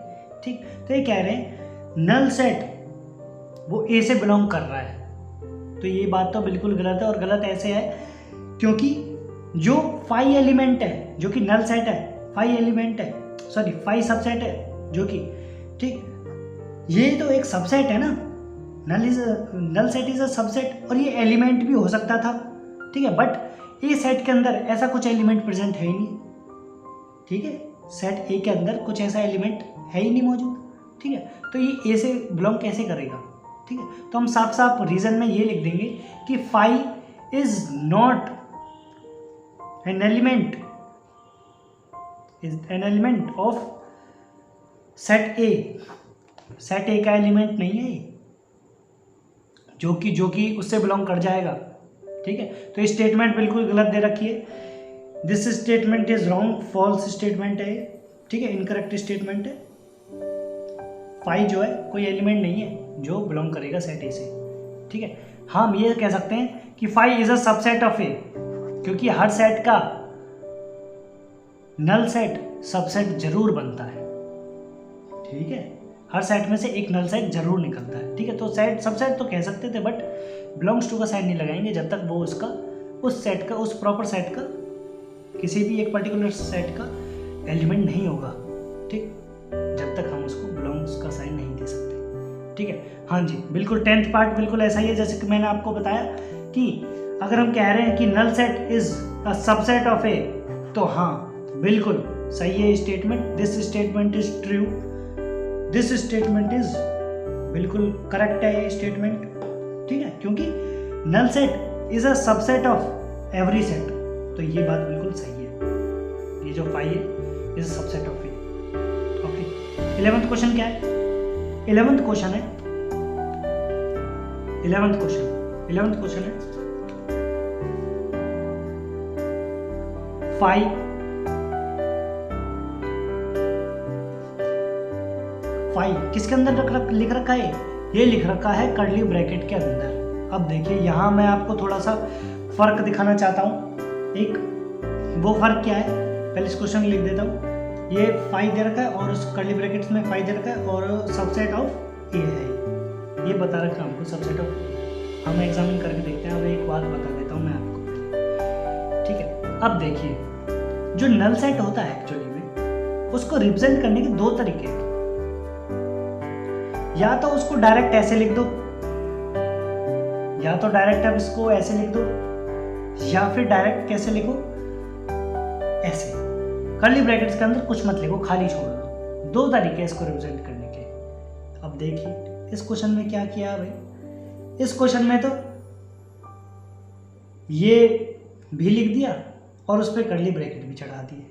ठीक, तो ये कह रहे हैं नल सेट वो ए से बिलोंग कर रहा है, तो ये बात तो बिल्कुल गलत है। और गलत ऐसे है क्योंकि जो 5 एलिमेंट है जो कि नल सेट है, 5 एलिमेंट है, सॉरी 5 सबसेट है जो कि, ठीक, ये तो एक सबसेट है ना, null set is a subset, और ये एलिमेंट भी हो सकता था। ठीक है, बट ए सेट के अंदर ऐसा कुछ एलिमेंट प्रेजेंट है ही नहीं। ठीक है, सेट ए के अंदर कुछ ऐसा एलिमेंट है ही नहीं मौजूद। ठीक है, तो ये ए से बिलोंग कैसे करेगा। ठीक है, तो हम साफ साफ रीजन में ये लिख देंगे कि 5 is not an element, is an element of set A, set ए का एलिमेंट नहीं है ये, जो कि उससे बिलोंग कर जाएगा। ठीक है, तो ये स्टेटमेंट बिल्कुल गलत दे रखी है, this statement is wrong, false statement है। ठीक है, इनकरेक्ट स्टेटमेंट है। 5 जो है कोई एलिमेंट नहीं है जो बिलोंग करेगा सेट ए से। ठीक है, हम ये कह सकते हैं कि 5 इज अ सबसेट ऑफ ए, क्योंकि हर सेट का नल सेट सबसेट जरूर बनता है। ठीक है, हर सेट में से एक नल सेट जरूर निकलता है। ठीक है, तो सेट सबसेट तो कह सकते थे, बट बिलोंग्स टू का साइन नहीं लगाएंगे जब तक वो उसका उस सेट का, उस प्रॉपर सेट का, किसी भी एक पर्टिकुलर सेट का एलिमेंट नहीं होगा। ठीक, जब तक हम उसको बिलोंग्स का साइन नहीं दे सकते। ठीक है, हाँ जी बिल्कुल 10th पार्ट बिल्कुल ऐसा ही है जैसे कि मैंने आपको बताया कि अगर हम कह रहे हैं कि null set is a subset of A, तो हाँ बिल्कुल सही है statement. This statement is true, this statement is बिल्कुल करेक्ट है ये स्टेटमेंट, ठीक है, क्योंकि null set is a subset of every set, तो ये बात बिल्कुल सही है। ये जो फाई है is a subset of A. Okay, 11th question क्या है? 11th क्वेश्चन है 11th क्वेश्चन है फाई किसके अंदर लिख रखा है? ये लिख रखा है कर्ली ब्रैकेट के अंदर। अब देखिए यहाँ मैं आपको थोड़ा सा फर्क दिखाना चाहता हूँ। एक वो फर्क क्या है, पहले इस क्वेश्चन लिख देता हूँ। ये फाई दे रखा है और उस कर्ली ब्रैकेट्स में फाई दे रखा है और सबसेट ऑफ ए है, ये बता रखा है हमको सबसेट ऑफ ए। हम एग्जामिन करके देखते हैं। अब एक बात बता देता हूँ मैं आपको, ठीक है। अब देखिए जो नल सेट होता है एक्चुअली में उसको रिप्रेजेंट करने के दो तरीके हैं। या तो उसको डायरेक्ट ऐसे लिख दो, या तो डायरेक्ट आप इसको ऐसे लिख दो, या फिर डायरेक्ट कैसे लिखो, ऐसे कर्ली ब्रैकेट्स के अंदर कुछ मत लिखो, खाली छोड़ दो। दो तरीके इसको रिप्रेजेंट करने के। अब देखिए इस क्वेश्चन में क्या किया भाई, इस क्वेश्चन में तो ये भी लिख दिया और उस पर कर्ली ब्रैकेट भी चढ़ा दिए।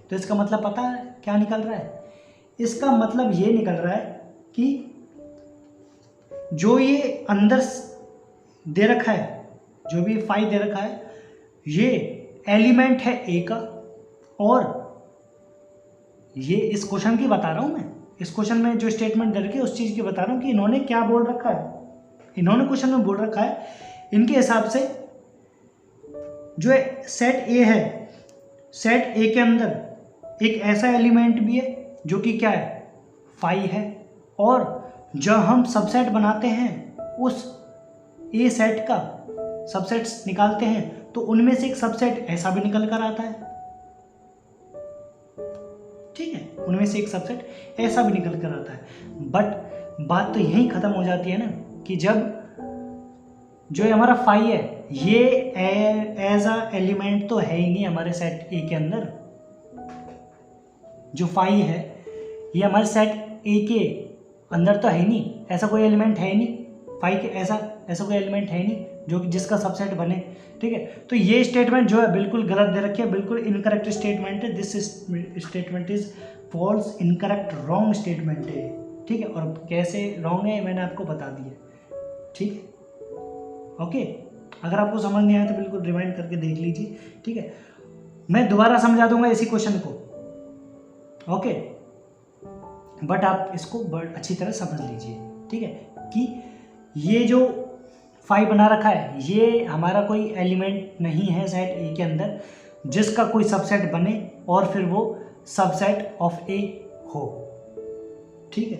तो इसका मतलब पता है क्या निकल रहा है? इसका मतलब ये निकल रहा है कि जो ये अंदर दे रखा है, जो भी फाई दे रखा है, ये एलिमेंट है ए का। और ये इस क्वेश्चन की बता रहा हूं मैं, इस क्वेश्चन में जो स्टेटमेंट दे रखी है उस चीज की बता रहा हूं कि इन्होंने क्या बोल रखा है। इन्होंने क्वेश्चन में बोल रखा है इनके हिसाब से जो सेट ए है, सेट ए के अंदर एक ऐसा एलिमेंट भी है जो कि क्या है, फाई है। और जब हम सबसेट बनाते हैं, उस ए सेट का सबसेट्स निकालते हैं, तो उनमें से एक सबसेट ऐसा भी निकल कर आता है, ठीक है, उनमें से एक सबसेट ऐसा भी निकल कर आता है। बट बात तो यहीं खत्म हो जाती है ना कि जब जो हमारा फाई है ये एज अ एलिमेंट तो है ही नहीं हमारे सेट ए के अंदर। जो फाई है ये हमारे सेट ए के अंदर तो है ही नहीं, ऐसा कोई एलिमेंट है ही नहीं फाई के, ऐसा कोई एलिमेंट है ही नहीं जो जिसका सबसेट बने, ठीक है। तो ये स्टेटमेंट जो है बिल्कुल गलत दे रखी है, बिल्कुल इनकरेक्ट स्टेटमेंट है। This statement is false, incorrect, wrong statement है, ठीक है। और कैसे रॉन्ग है मैंने आपको बता दिया, ठीक है। ओके, अगर आपको समझ नहीं आया तो बिल्कुल रिवाइंड करके देख लीजिए, ठीक है। मैं दोबारा समझा दूंगा इसी क्वेश्चन को, ओके, बट आप इसको अच्छी तरह समझ लीजिए, ठीक है, कि ये जो फाई बना रखा है ये हमारा कोई एलिमेंट नहीं है सेट ए के अंदर जिसका कोई सबसेट बने और फिर वो सबसेट ऑफ ए हो, ठीक है।